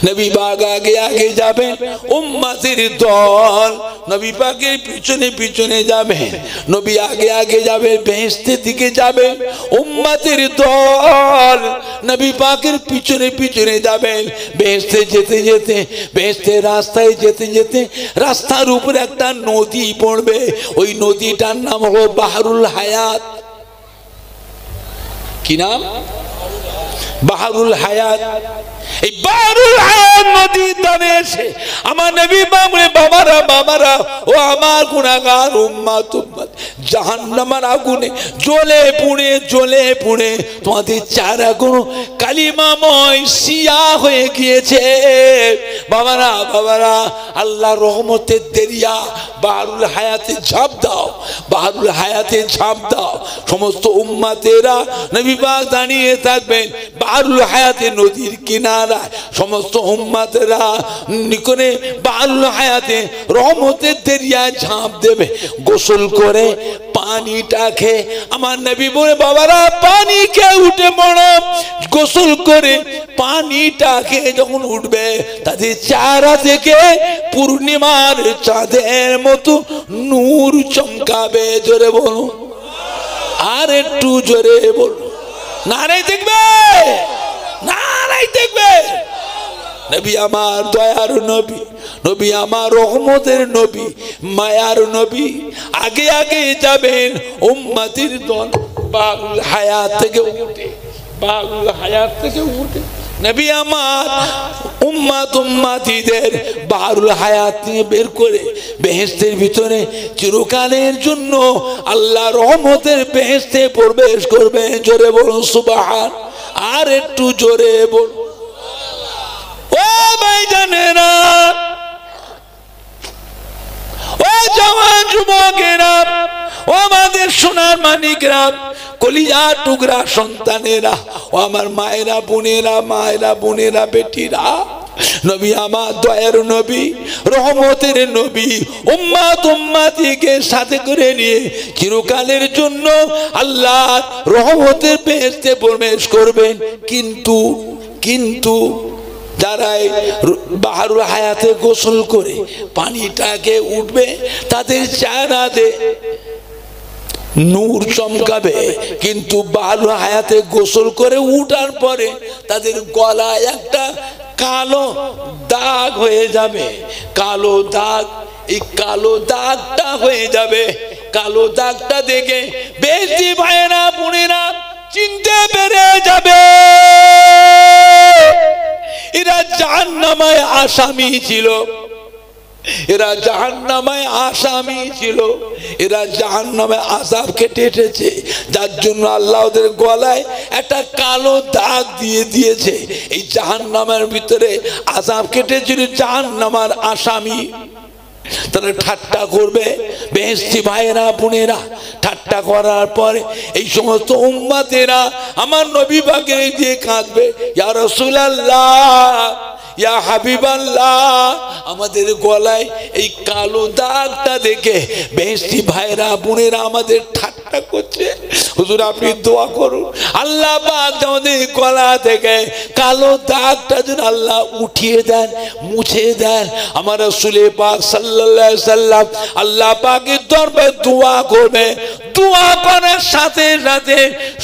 নবী পাক আগে আগে যাবেন, উম্মতের দল নবী পাকের পিছনে পিছনে যাবেন। নবী আগে আগে যাবেন, বেহেশতের দিকে যাবেন। উম্মতের দল নবী পাকের পিছনে পিছনে যাবেন। বেহেশতে যেতে যেতে, বেহেশতের রাস্তায় যেতে যেতে রাস্তার উপরে একটা নদী পড়বে। ওই নদীটার নাম হলো বাহরুল হায়াত। কি নাম? বাহরুল হায়াত। এই বাহরুল হায়াত নদীর ধারে এসে আমার নবী বলে, বাবারা বাবারা, ও আমার গুনাহগার উম্মত উম্মত জাহান্নামের আগুনে জ্বলে পুড়ে জ্বলে পুড়ে তোমাদের চেহারাগুলো কালিমাময় সিয়া হয়ে গিয়েছে। বাবারা বাবারা, আল্লাহ রহমতের দেরিয়া বাহরুল হায়াতে ঝাঁপ দাও, বাহরুল হায়াতে ঝাঁপ দাও। সমস্ত উম্মতেরা নবী পাক দাঁড়িয়ে থাকবেন বাহরুল হায়াতে নদীর কিনারায়। সমস্ত উম্মতেরা নিকনে বাহরুল হায়াতে রহমতের দরিয়ায় ঝাঁপ দেবে। গোসল করে পানিটা খেয়ে আমার নবী বলে, বাবারা পানি খেয়ে উঠে পড়ো। গোসল করে পানিটা খেয়ে যখন উঠবে তাদের চেহারা থেকে পূর্ণিমার চাঁদের মতো নূর চমকাবে। জোরে বলুন, আর একটু জোরে বলুন। নারাই দেখবে, নারাই দেখবে। নবী আমার দয়ার নবী, নবী আমার রহমতের নবী, মায়ার নবী আগে আগে যাবেন। উম্মতের দল বাহরুল হায়াত থেকে উঠে, বাহরুল হায়াত থেকে উঠে নবী আমার উম্মত উম্মতিদের বাহরুল হায়াত নিয়ে বের করে বেহেশতের ভিতরে চিরকালের জন্য আল্লাহ রহমতের বেহেশতে প্রবেশ করবে। জোরে বলুন সুবহান। আর একটু জোরে বলুন। ও ভাইজানেরা, ও জওয়ান যুবকেরা, ও আমাদের সোনার মানিকরা, কলিজার টুকরা সন্তানেরা, ও আমার মায়েরা বোনেরা, মায়েরা বোনেরা, বেটিরা, নবী আমার দয়ার নবী, রহমতের নবী, উম্মত উম্মতিকে সাথে করে নিয়ে চিরকালের জন্য আল্লাহর রহমতের বেহেশতে প্রবেশ করবেন। কিন্তু যারা বাহারুল হায়াতে গোসল করে পানিটাকে উঠবে, তাদের চেহারাতে নূর চমকাবে, কিন্তু বাহারুল হায়াতে গোসল করে উঠার পরে তাদের গলায় একটা কালো দাগ হয়ে যাবে। কালো দাগ, এই কালো দাগটা হয়ে যাবে। কালো দাগটা দেখে বেশি ভাইয়েরা বোনেরা চিনতে পেরে যাবে এরা জাহান্নামের আসামি ছিল। এরা জাহান্নামের আসামি ছিল। এরা জাহান্নামে আযাব কেটে এসেছে, যার জন্য আল্লাহ ওদের গলায় একটা কালো দাগ দিয়ে দিয়েছে। এই জাহান্নামের ভিতরে আযাব কেটেছিল জাহান্নামের আসামি। তারা ঠাট্টা করবে, বেহেশতি ভাইয়েরা বোনেরা ঠাট্টা করার পরে এই সমস্ত উম্মতেরা আমার নবী পাকের দিয়ে কাঁদবে, ইয়া রাসূলুল্লাহ, ইয়া হাবিবাল্লাহ। আমাদের গলায় এই কালো দাগটা দেখে বেহেশতি ভাইরা বোনেরা আমাদের ঠাট্টা করছে, হুজুর আপনি দোয়া করুন আল্লাহ পাক আমাদের গলা থেকে কালো দাগটা যেন আল্লাহ উঠিয়ে দেন, মুছে দেন। আমার রাসূল পাক সাল্লাল্লাহু আলাইহি সাল্লাম আল্লাহ পাকের দরবারে দোয়া করবে। দোয়া করার সাথে সাথে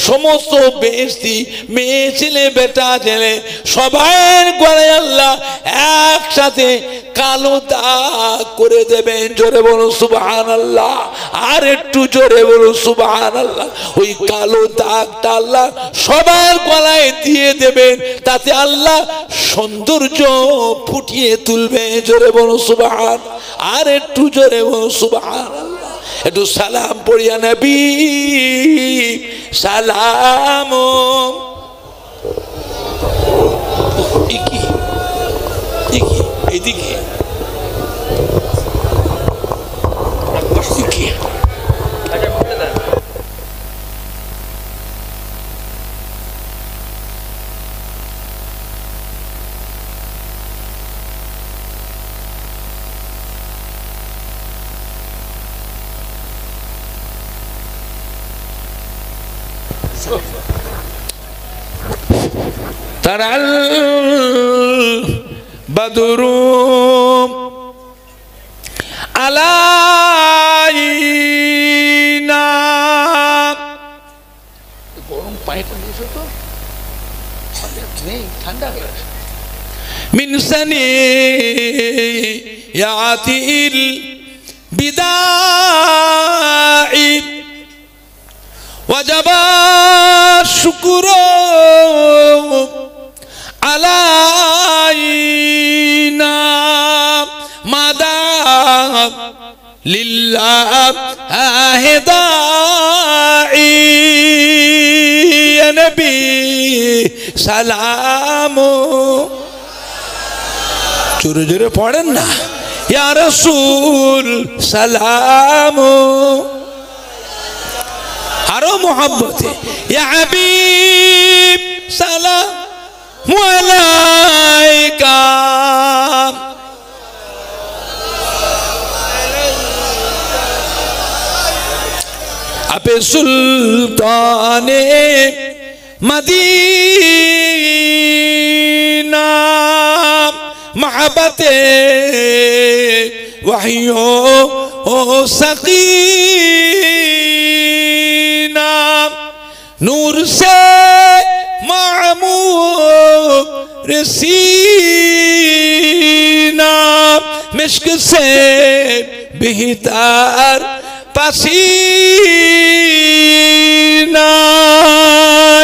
সমস্ত বেহেশতি মেয়ে ছেলে বেটা ছেলে সবার গলায় আল্লাহ একসাথে কালো দাগ করে দেবেন। জোরে বলুন সুবহানাল্লাহ, আর একটু জোরে বলুন সুবহানাল্লাহ। ওই কালো দাগটা আল্লাহ সবার গলায় দিয়ে দেবেন, তাতে আল্লাহ সৌন্দর্য ফুটিয়ে তুলবে। জোরে বলুন সুবহান, আর একটু জোরে বলুন সুবহানাল্লাহ। একটু সালাম পড়িয়া নবী সালাম। এইদিকে তারাল বদরুম আলাইনা। গরম পানিটা নিয়েছো তো, ঠান্ডা হয়ে গেছে। মিন সানিয়াতিল বিদাই ওয়াজাবা শুকরু আলাইনা মাদা লিল্লাহ আহেদাই নবী সালাম। জোরে জোরে পড়েন না, ইয়া রাসূল সালাম। আরো মোহাব্বতে, ইয়া হাবিব সালাম আলাইকা। আপে সুলতানে মদিনা মোহাব্বতে ওয়াহিয়ো ও সकीना नूर से मामूर सीना मिश्क से बेहतर पसीना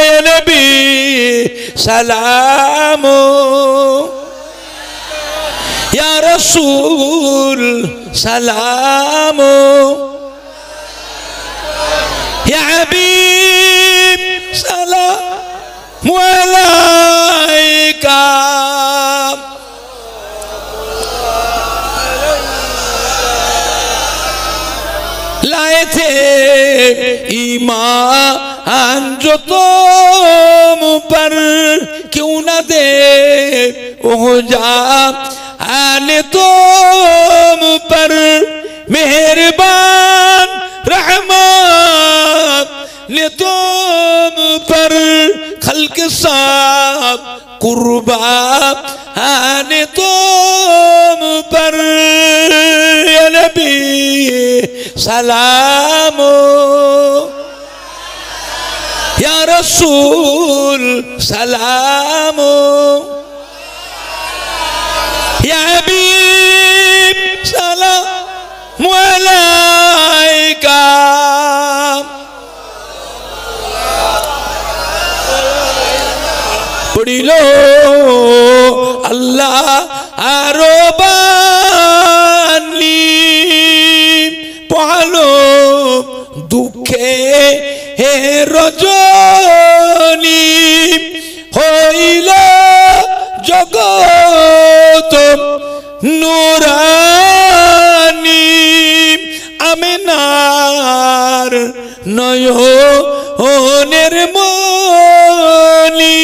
या नबी सलाम या रसूल सलाम या हबीब सलाम अलैका। लाए थे ईमान जो तुम पर क्यों न दे हो जाने तुम पर मेहरबान रहमान ने तुम पर खल्क साब कुर्बान तुम पर या नबी सलामो या रसूल सलामो या हबीब सलाम अलैका पढ़ी लो अल्लाह आरोबानी पढ़ो दुखे हे रजनी হইল জগৎ নুরানি আমিনার নয়নের মনি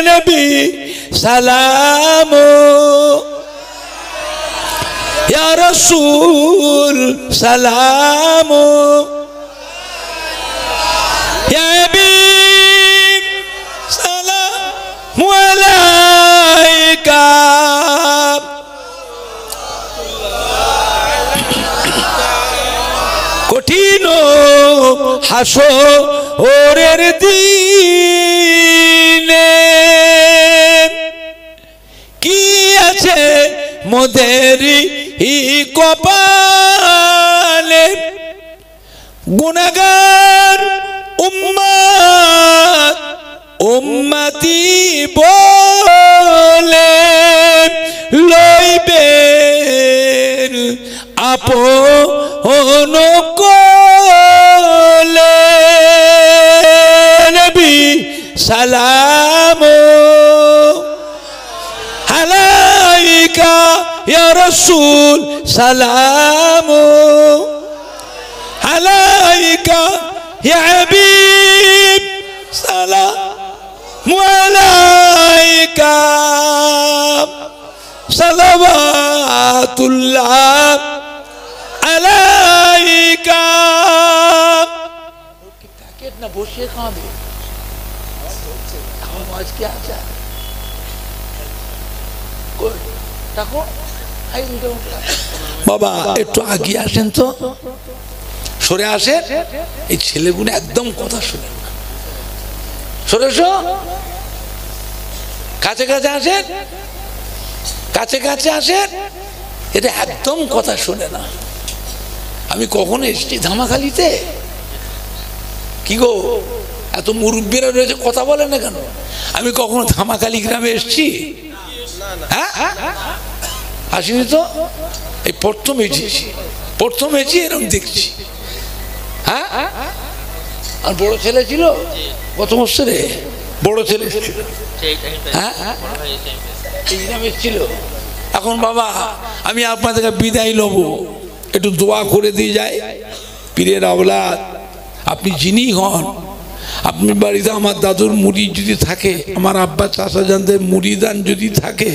নবী সালাম ইয়া রাসূল সালাম ইয়া হাবিব সালাম আলাইকা কঠিন হাসরের দিনে কি আছে মোদের কপালে গুনাহগার উম্মত উম্মতি বলে লইবেন আপন কোলে নবী সালাম আলাইকা ইয়া রাসূল সালাম আলাইকা ইয়া হাবিব সালাম আলাইকা সালাওয়াতুল্লাহ আলাইকা প্যাকেট না বসে খাবে আওয়াজ কি আছে দেখো বাবা একটু আগে আসেন তো সরে আসে এই ছেলেগুলো একদম কথা শুনে না সরে এসো কাছে কাছে আসেন কাছে কাছে আসেন এটা একদম কথা শুনে না আমি কখনো এসেছি ধামাখালিতে কি গো এত মুরব্বীরা রয়েছে কথা বলে না কেন আমি কখনো ধামাখালি গ্রামে এসেছি হ্যাঁ আসিনি তো এই প্রথম এসেছি এরকম দেখছি হ্যাঁ আর বড় ছেলে ছিল কত বছরে বড় ছেলে হ্যাঁ এই গ্রামে ছিল এখন বাবা আমি আপনাদের বিদায় নেব একটু দোয়া করে দিয়ে যাই পীরের আওলাদ আপনি যিনি হন আপনি বাড়িতে আমার দাদুর মুড়ি যদি থাকে আমার আব্বা চাচাজানদের মুড়িদান যদি থাকে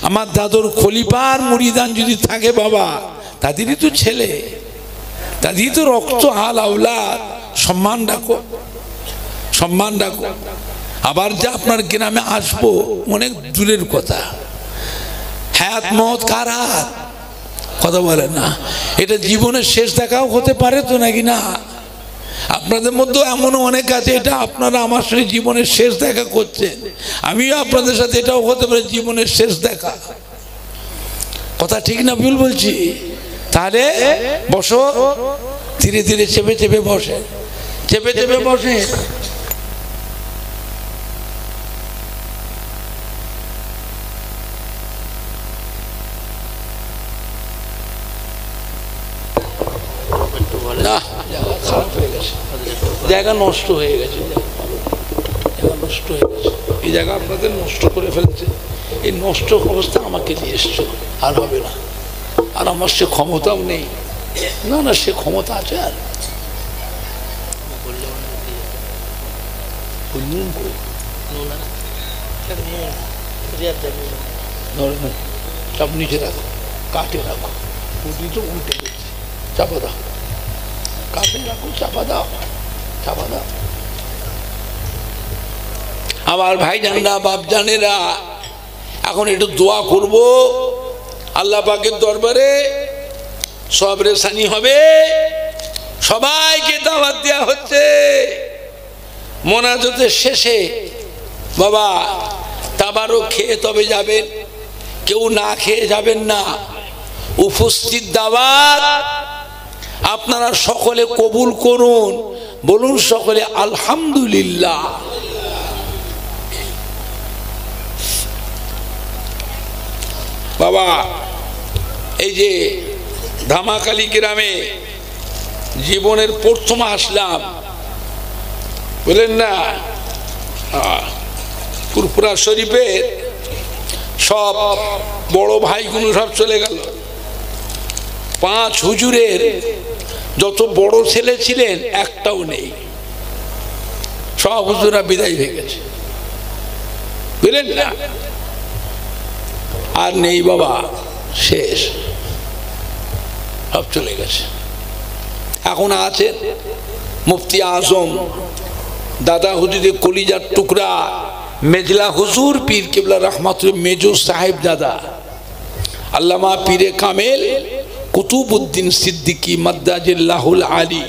আমার দাদুর খলিফার মুড়িদান যদি থাকে বাবা তাদেরই তো ছেলে তাদেরই তো রক্ত হাল আওলাদ সম্মান রাখো আবার যে আপনার গ্রামে আসবো অনেক দূরের কথা হায়াত মওত কার হাত কথা বলে না এটা জীবনের শেষ দেখাও হতে পারে তো নাকি না আপনাদের মধ্যে এমনও অনেক আছে এটা আপনারা আমার সাথে জীবনের শেষ দেখা করছেন আমিও আপনাদের সাথে এটাও হতে পারে জীবনের শেষ দেখা কথা ঠিক না ভুল বলছি তাহলে বসো ধীরে ধীরে চেপে বসে না খারাপ হয়ে গেছে জায়গা নষ্ট হয়ে গেছে এই জায়গা আপনাদের নষ্ট করে ফেলেছে এই নষ্ট অবস্থা আমাকে নিয়ে এসছো আর হবে না আর আমার সে ক্ষমতাও নেই না সে ক্ষমতা আছে আর চাপ নিচে রাখো, কাটে রাখো, পুঁটি তো উল্টে গেছে, চাপা দাও, কাটে রাখো, চাপা দাও, চাপা দাও। আমার ভাইজানরা, বাপজানেরা, এখন একটু দোয়া করব আল্লাহ পাকের দরবারে, সব রেশানি হবে, সবাইকে দাওয়াত দেওয়া হচ্ছে। মোনাজাতের শেষে বাবা তাবারক খেয়ে তবে যাবেন, কেউ না খেয়ে যাবেন না। উপস্থিত দাওয়াত আপনারা সকলে কবুল করুন, বলুন সকলে আলহামদুলিল্লাহ। বাবা এই যে ধামাখালী গ্রামে জীবনের প্রথম আসলাম, বলেন না, ফুরফুরা শরীফের সব বড় ভাইগুলো সব চলে গেল। 5 হুজুরের যত বড় ছেলে ছিলেন একটাও নেই, সব হুজুরা বিদায় হয়ে গেছে, বুঝলেন না, আর নেই বাবা, শেষ, সব চলে গেছে। এখন আছেন মুফতি আজম দাদা হুজুরের কলিজার টুকরা মেজলা হুজুর পীর কেবলা রহমাতুল মেজো সাহেব দাদা আল্লামা পীরে কামেল কুতুবউদ্দিন সিদ্দিকী মাদ্দাজিল্লাহুল আলী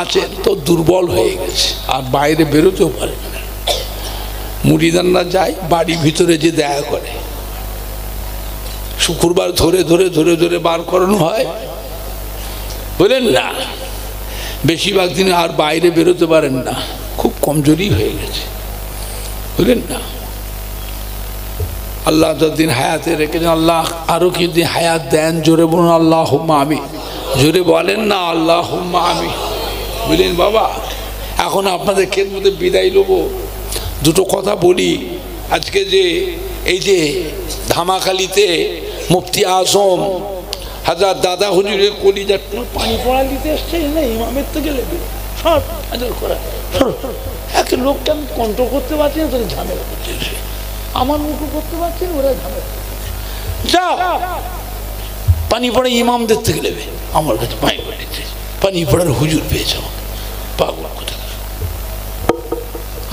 আছেন, তো দুর্বল হয়ে গেছে, আর বাইরে বেরোতেও পারে না। মুরিদানরা যায় বাড়ির ভিতরে যে দেখা করে, শুক্রবার ধরে ধরে ধরে ধরে বার করানো হয়, বলেন না, বেশিরভাগ দিন আর বাইরে বেরোতে পারেন না, খুব কমজোরি হয়ে গেছে, বুঝলেন না। আল্লাহ যতদিন হায়াতে রেখেছেন, আল্লাহ আরো কিছুদিন হায়াত দেন, জোরে বলুন আল্লাহুম্মা আমিন, জোরে বলেন না আল্লাহুম্মা আমিন, বুঝলেন বাবা। এখন আপনাদের খেদমতে বিদায় নেব, দুটো কথা বলি। আজকে যে এই যে ধামাখালীতে মুফতি আজম হাজার দাদা হুজুরের কলিজার পানি পড়া দিতে এসছে না, ইমামের থেকে লেগে সব হাজার করা, এক লোকটা আমি কন্ট্রোল করতে পারছি না, তোর ঝামেলা করছে, আমার মুখও করতে পারছি না, ওরা ঝামেলা যা পানি পড়া ইমামদের থেকে নেবে, আমার কাছে পানি পড়েছে, পানি পড়ার হুজুর পেয়েছে আমাকে, পাগল কোথা।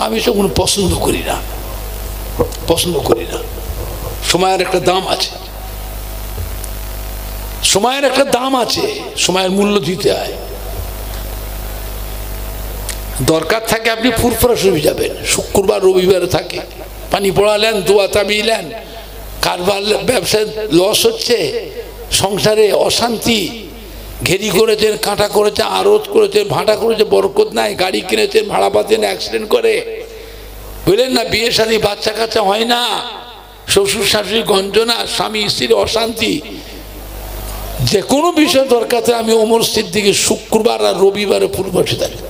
আমি সব কোনো পছন্দ করি না, পছন্দ করি না। সময়ের একটা দাম আছে, সময়ের একটা দাম আছে, সময়ের মূল্য দিতে হয়। দরকার থাকে আপনি ফুরফুরা শরীফ যাবেন, শুক্রবার রবিবারে থাকে, পানি পড়ালেন, দোয়া তাবিলেন, কারবার ব্যবসায় লস হচ্ছে, সংসারে অশান্তি, ঘেরি করেছেন, কাঁটা করেছে, আড়ত করেছে, ভাড়া করেছে, বরকত নাই, গাড়ি কিনেছেন, ভাড়া পাচ্ছেন, অ্যাক্সিডেন্ট করে, বুঝলেন না, বিয়ে শাদী বাচ্চা কাচ্চা হয় না, শ্বশুর শাশুড়ি গঞ্জনা, স্বামী স্ত্রীর অশান্তি, যে কোনো বিষয় দরকার আমি ওমর সিদ্দিকী শুক্রবার আর রবিবারে পূর্বশে থাকি,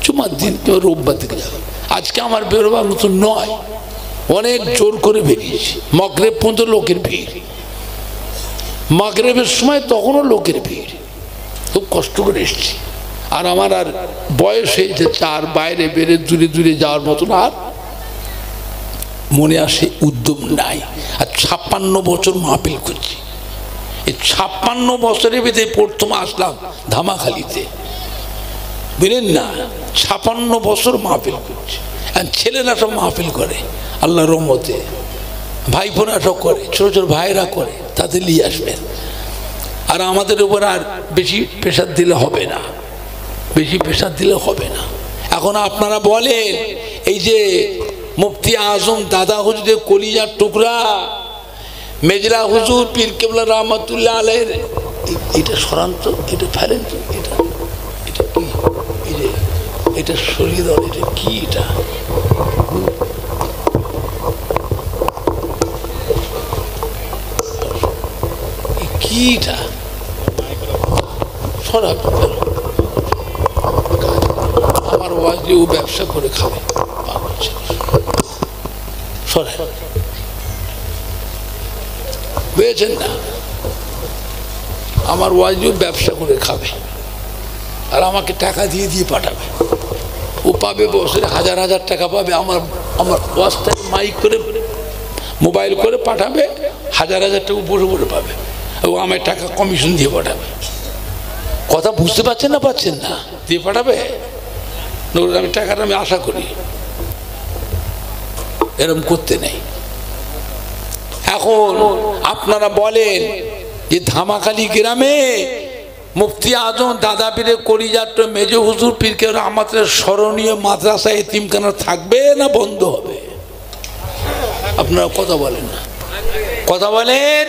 জুমার দিন রোববার থেকে যাবে। আজকে আমার বেরোবার মতো নয়, অনেক জোর করে বেরিয়েছি, মাগরিব পর্যন্ত লোকের ভিড়, মাগরিবের সময় তখনও লোকের ভিড়, খুব কষ্ট করে এসেছি। আর আমার আর বয়স হয়েছে, আর বাইরে বেড়ে দূরে দূরে যাওয়ার মতন আর মনে আসে উদ্যম নাই। আর 56 বছর মাহফিল করছি, এই 56 বছরের ভিতরে প্রথম আসলাম ধামাখালীতে, বুঝলেন না, 56 বছর মাহফিল করছে। আর ছেলেরা সব মাহফিল করে আল্লাহর রহমতে, ভাইপোরা সব করে, ছোট ছোট ভাইরা করে, তাদের নিয়ে আসবেন। আর আমাদের উপর আর বেশি প্রেশার দিলে হবে না, বেশি প্রেশার দিলে হবে না। এখন আপনারা বলেন, এই যে মুফতি আজম দাদা হুজুরের কলিজার টুকরা মেজলা হুজুর পীর কেবলা রহমাতুল্লাহ আলাইহির, এটা সরান্ত, এটা ফেলেন তো, এটা এটা কি, এই যে এটা সরিয়ে দাও, এটা কি, এটা কি, এটা সরাব, আমার ওয়াজ দিয়ে ও ব্যবসা করে খাবে, বুঝেছেন না, আমার ওয়াজ দিয়ে ব্যবসা করে খাবে, আর আমাকে টাকা দিয়ে দিয়ে পাঠাবে, ও পাবে বছরে 1000 টাকা পাবে, আমার ওয়াজটাকে মাইক করে মোবাইল করে পাঠাবে, 1000 টাকা উপরে উপরে পাবে, ও আমার টাকা কমিশন দিয়ে পাঠাবে। কথা বুঝতে পারছেন না? পাচ্ছেন না? দিয়ে পাঠাবে, আমি টাকাটা আমি আশা করি। এরকম করতে নেই। এখন আপনারা বলেন যে ধামাখালি গ্রামে মুফতি আজম দাদা পীরের কলিজাত মেজো হুজুর পীরকে আমাদের স্মরণীয় মাদ্রাসা এতিমখানা থাকবে না বন্ধ হবে? আপনারা কথা বলেন না, কথা বলেন।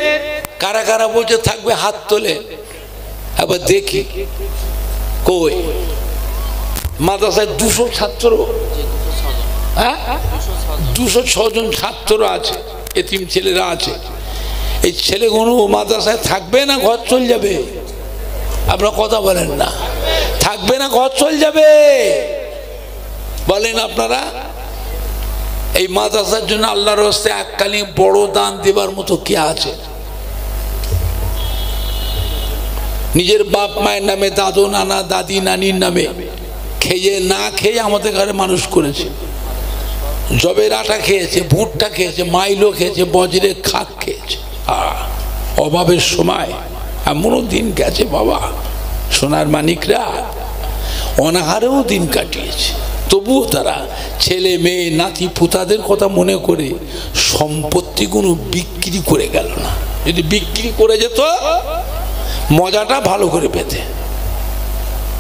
কারা কারা বলছে থাকবে হাত তোলে, আবার দেখি। কই মাদ্রাসায় 200 ছাত্র, হ্যাঁ 206 জন ছাত্র আছে, এতিম ছেলেরা আছে। এই ছেলেগুলো মাদ্রাসায় থাকবে না ঘর চলে যাবে? আপনারা কথা বলেন না। থাকবে না ঘর চলে যাবে? বলেন আপনারা। এই মাদ্রাসার জন্য আল্লাহর রাস্তে এককালীন বড় দান দেবার মতো কি আছে? নিজের বাপ মায়ের নামে, দাদু নানা দাদি নানির নামে খেয়ে না খেয়ে আমাদের ঘরে মানুষ করেছে। জবের আটা খেয়েছে, ভুট্টা খেয়েছে, মাইলো খেয়েছে, বজ্রের খাক খেয়েছে। অভাবের সময় এমনও দিন গেছে বাবা, সোনার মানিকরা অনাহারেও দিন কাটিয়েছে। তবুও তারা ছেলে মেয়ে নাতি পুতাদের কথা মনে করে সম্পত্তিগুলো বিক্রি করে গেল না। যদি বিক্রি করে যেত মজাটা ভালো করে পেতে।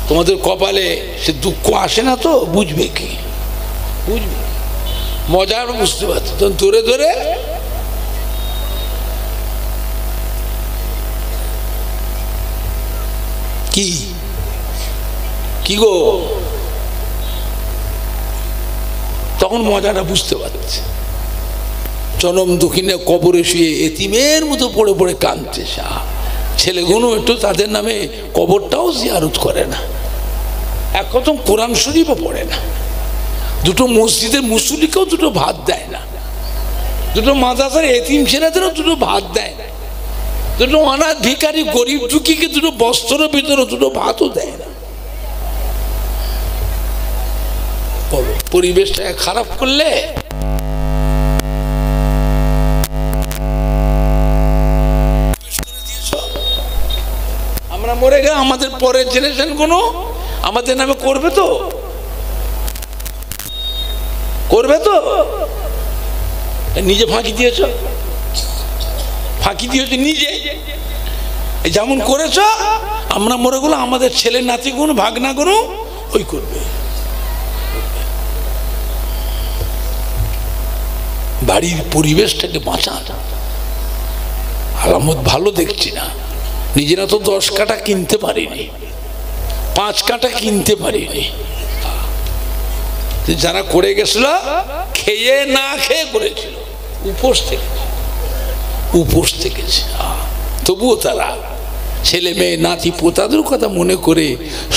তোমাদের কপালে সে দুঃখ আসে না তো বুঝবে কি? বুঝবে মজা বুঝতে পারছো তখন ধরে ধরে কি কি গো, তখন মজাটা বুঝতে পারছে। জনম দক্ষিণে কবরে শুয়ে এতিমের মতো পড়ে পড়ে কাঁদছে। ছেলেগুলো একটু তাদের নামে কবরটাও জিয়ারত করে না, এক কথা কোরআন শরীফও পড়ে না, দুটো মসজিদের মুসল্লিকেও দুটো ভাত দেয় না, দুটো মাদ্রাসার এতিম ছেলেদেরও দুটো ভাত দেয় না, দুটো অনাথ ভিখারি গরিব দুঃখীকে দুটো বস্ত্রের ভিতরে দুটো ভাতও দেয় না। পরিবেশটাকে খারাপ করলে আমরা মরে গেলে আমাদের পরের জেনারেশন কোনো আমাদের নামে করবে তো, করবে তো। নিজে ফাঁকি দিয়েছ, ফাঁকি দিয়েছ নিজে, যেমন করেছ। আমরা মরে গেলে আমাদের ছেলে নাতি গুণ ভাগনা গুণ ওই করবে। বাড়ির পরিবেশটাকে বাঁচা, আলামত ভালো দেখছি না। নিজেরা তো 10 কাঠা কিনতে পারিনি, 5 কাঠা কিনতে পারিনি। যারা করে গেছিল খেয়ে না খেয়ে করেছিল, উপোস থেকেছে, উপোস থেকেছে। তবুও তারা ছেলে মেয়ে নাতি পোতাদের কথা মনে করে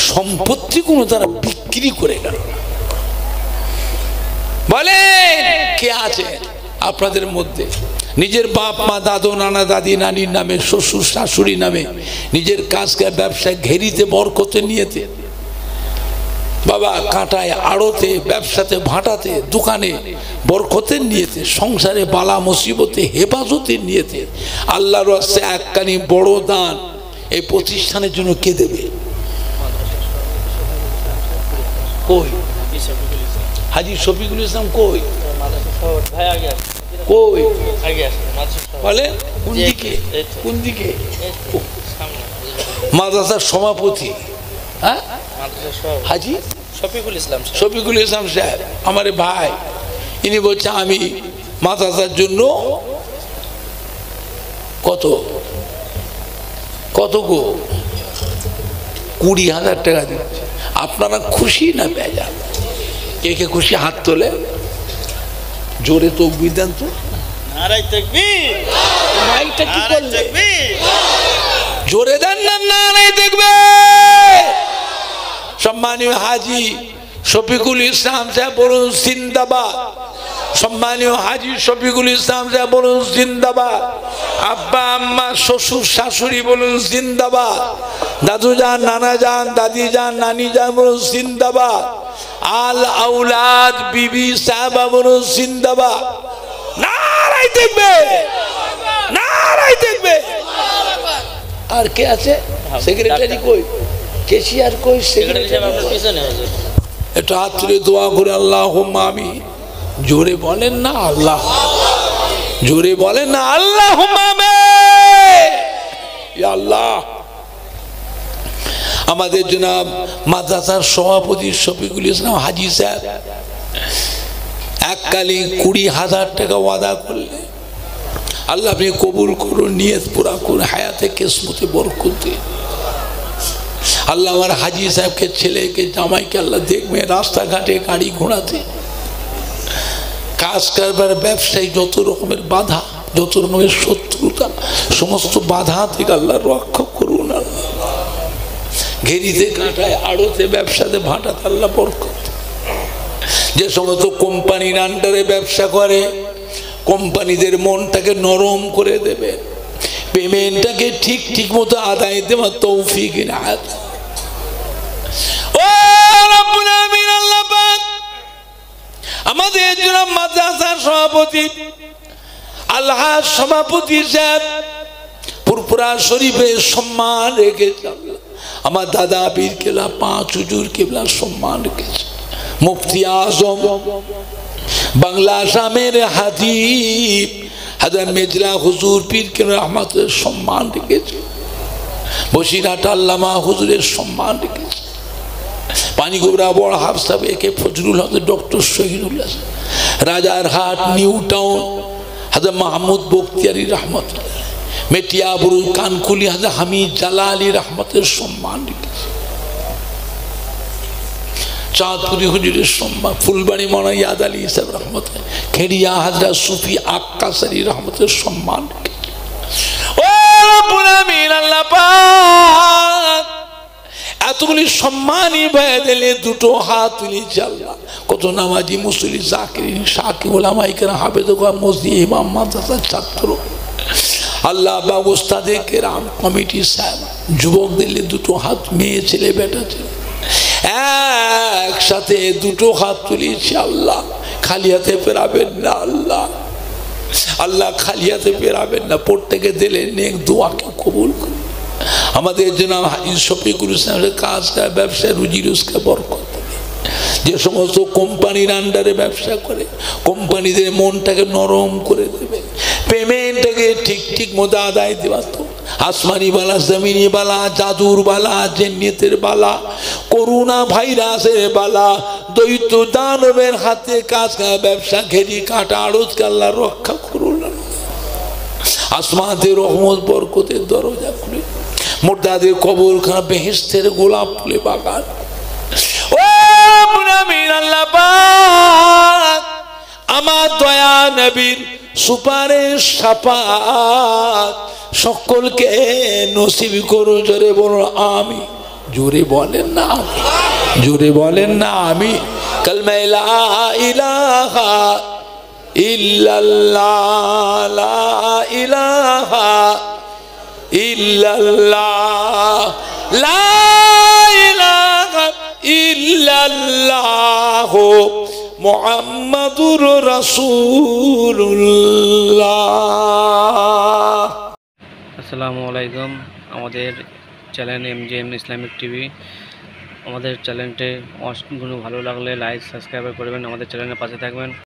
সম্পত্তি কোনো তারা বিক্রি করে গেল না। বলে কে আছে আপনাদের মধ্যে নিজের বাপ মা দাদু নানা দাদি নানির নামে, শ্বশুর শাশুড়ি নামে নিজের কাজকে ব্যবসায় ঘেরিতে বরকতে নিয়েতে, বাবা কাঁটায় আড়তে ব্যবসাতে ভাটাতে দোকানে বরকতের নিয়েতে, সংসারে বালা মুসিবতে হেফাজতের নিয়েতে আল্লাহর রাস্তে একখানি বড় দান এই প্রতিষ্ঠানের জন্য কে দেবে? কই হাজি শফিকুল ইসলাম? কই কই বলে কোন দিকে? কোন দিকে? মাদ্রাসার সভাপতি হ্যাঁ হাজি শফিকুল ইসলাম, শফিকুল ইসলাম সাহেব আমার ভাই। ইনি বলছে আমি মাদ্রাসার জন্য কত কত গো 20,000 টাকা দিচ্ছে। আপনারা খুশি না বেজার? কে কে খুশি হাত তোলে? জোরে তাকবীর দেন তো। নারায়ে তাকবীর। মাইকটা কি করলে? জোরে দেন না, নারায়ে তাকবীর। সম্মানীয় হাজি শফিকুল ইসলাম সাহেব বলুন জিন্দাবাদ। সম্মানীয় হাজি শফিকুল ইসলাম সাহেব বলুন জিন্দাবাদ। আব্বা আম্মা শ্বশুর শাশুড়ি বলুন জিন্দাবাদ। দাদু যান নানা যান দাদি যান নানি যান বলুন জিন্দাবাদ। আল আউলাদ বিবি সাহাবা বলুন জিন্দাবাদ। নারাই দেখবে, নারাই দেখবে। আর কে আছে? সেক্রেটারি কই, কেশিয়ার কই? একটু হাত তুলে দোয়া করে আল্লাহুম্মা আমিন। জোরে বলেন না আল্লাহ, জোরে বলেন না আল্লাহুম্মা আমিন। ইয়া আল্লাহ, আমাদের জনাব মাদ্রাসার সভাপতি শফিকুল ইসলাম হাজী সাহেব এককালে 20,000 টাকা ওয়াদা করলে, আল্লাহ আপনি কবুল করুন, নিয়ত পুরা করুন, হায়াতে কিসমতে বরকত দিন। আল্লাহ আমার হাজী সাহেবকে, ছেলেকে, জামাইকে আল্লাহ দেখবে রাস্তাঘাটে গাড়ি ঘোড়াতে, কাজ কারবার, ব্যবসায়ী, যত রকমের বাধা, যত রকমের শত্রুতা, সমস্ত বাধা থেকে আল্লাহ রক্ষা করুন। আল্লাহ ঘেরিতে কাঁটায়, আড়তে, ব্যবসাতে, ভাটাতে আল্লাহ বরকত। যে সমস্ত কোম্পানির আন্ডারে ব্যবসা করে, কোম্পানিদের মনটাকে নরম করে দেবে, পেমেন্টটাকে ঠিক ঠিক মতো আদায় দেওয়ার তৌফিক ইনায়াত। ও রব্বুল আমিন, আল্লাহ পাক আমাদের জনাব মাদ্রাসার সভাপতি আল্লাহ সভাপতি সাহেব পুরপুরা শরীফের সম্মান রেখেছে। আমার দাদা পীর কেবলা, 5 হুজুর কেবলা সম্মান রেখেছে। মুফতি আজম বাংলা আসামের হাদিব হাজার মেজলা হুজুর পীর কেবলা রহমতের সম্মান রেখেছে। বসিরহাট আল্লামা হুজুরের সম্মান রেখেছে। পানিগোবরা বড় হাফসাব একে Fazlul Haque, doctor Shahidullah, Rajarhat new town হাজার মাহমুদ বখতিয়ারি রহমত, মেটিয়াবুরু কানকুলি হাজার হামিদ জালালি রহমতের সম্মান রেখেছে। চাঁদপুরি হুজুরের সম্মান, ফুলবাড়ি মনা ইয়াদ আলী সাহেব রহমত, খেড়িয়া হাজরা সুফি আক্কাসারি রহমতের সম্মান রেখেছে। ও রব্বুল আমিন, আল্লাহ পাক এতগুলি সম্মানী ভাইয়া দিলে, দুটো হাত তুলেছে আল্লাহ। কত নামাজি, মুসল্লি, জাকিরিন, সাকি, ওলামায়ে কেরাম, হাফেজগণ, মসজিদ ইমাম, মাদ্রাসার ছাত্র, আল্লাহ বা ওস্তাদে কেরাম, কমিটি সাহেব, যুবক দিলে দুটো হাত, মেয়ে ছেলে বেটা ছেলে একসাথে দুটো হাত তুলেছে আল্লাহ। খালি হাতে ফেরাবেন না আল্লাহ, আল্লাহ খালি হাতে ফেরাবেন না। প্রত্যেকে দিলে নেক দোয়াকে কবুল করুন। আমাদের জন্য শফিকুল ইসলামের কাজ, ব্যবসায় রুজি রোজগার বরকত। যে সমস্ত কোম্পানির আন্ডারে ব্যবসা করে, কোম্পানিদের মনটাকে নরম করে দেবে, পেমেন্টটাকে ঠিক ঠিক মতো আদায় দেওয়া। তো আসমানি বালা, জমিনি বালা, জাদুর বালা, জিন্নাতের বালা, করোনা ভাইরাসের বালা, দৈত্য দানবের হাতে কাজ, ব্যবসা, ঘেরি কাটা, আড়তকে আল্লাহ রক্ষা করুন। আসমানের রহমত বরকতের দরজা খুলে, মুর্দাদের কবরখানা বেহেশতের গোলাপ ফুলে বাগান। ও আমিন, আল্লাহ পাক আমার দয়া নবীর সুপারিশ শাফাত সকলকে নসিব করো। জোরে বলো আমি, জোরে বলেন না, জোরে বলেন না আমি। কালমা লা ইলাহা ইল্লাল্লাহ, লা ইলাহা ইল্লাল্লাহ, লা ইলাহা ইল্লাল্লাহ, মুহাম্মাদুর রাসূলুল্লাহ। আসসালামু আলাইকুম। আমাদের চ্যানেল MJM ইসলামিক টিভি, আমাদের চ্যানেলটি ভালো লাগলে লাইক সাবস্ক্রাইব করবেন, আমাদের চ্যানেলের পাশে থাকবেন।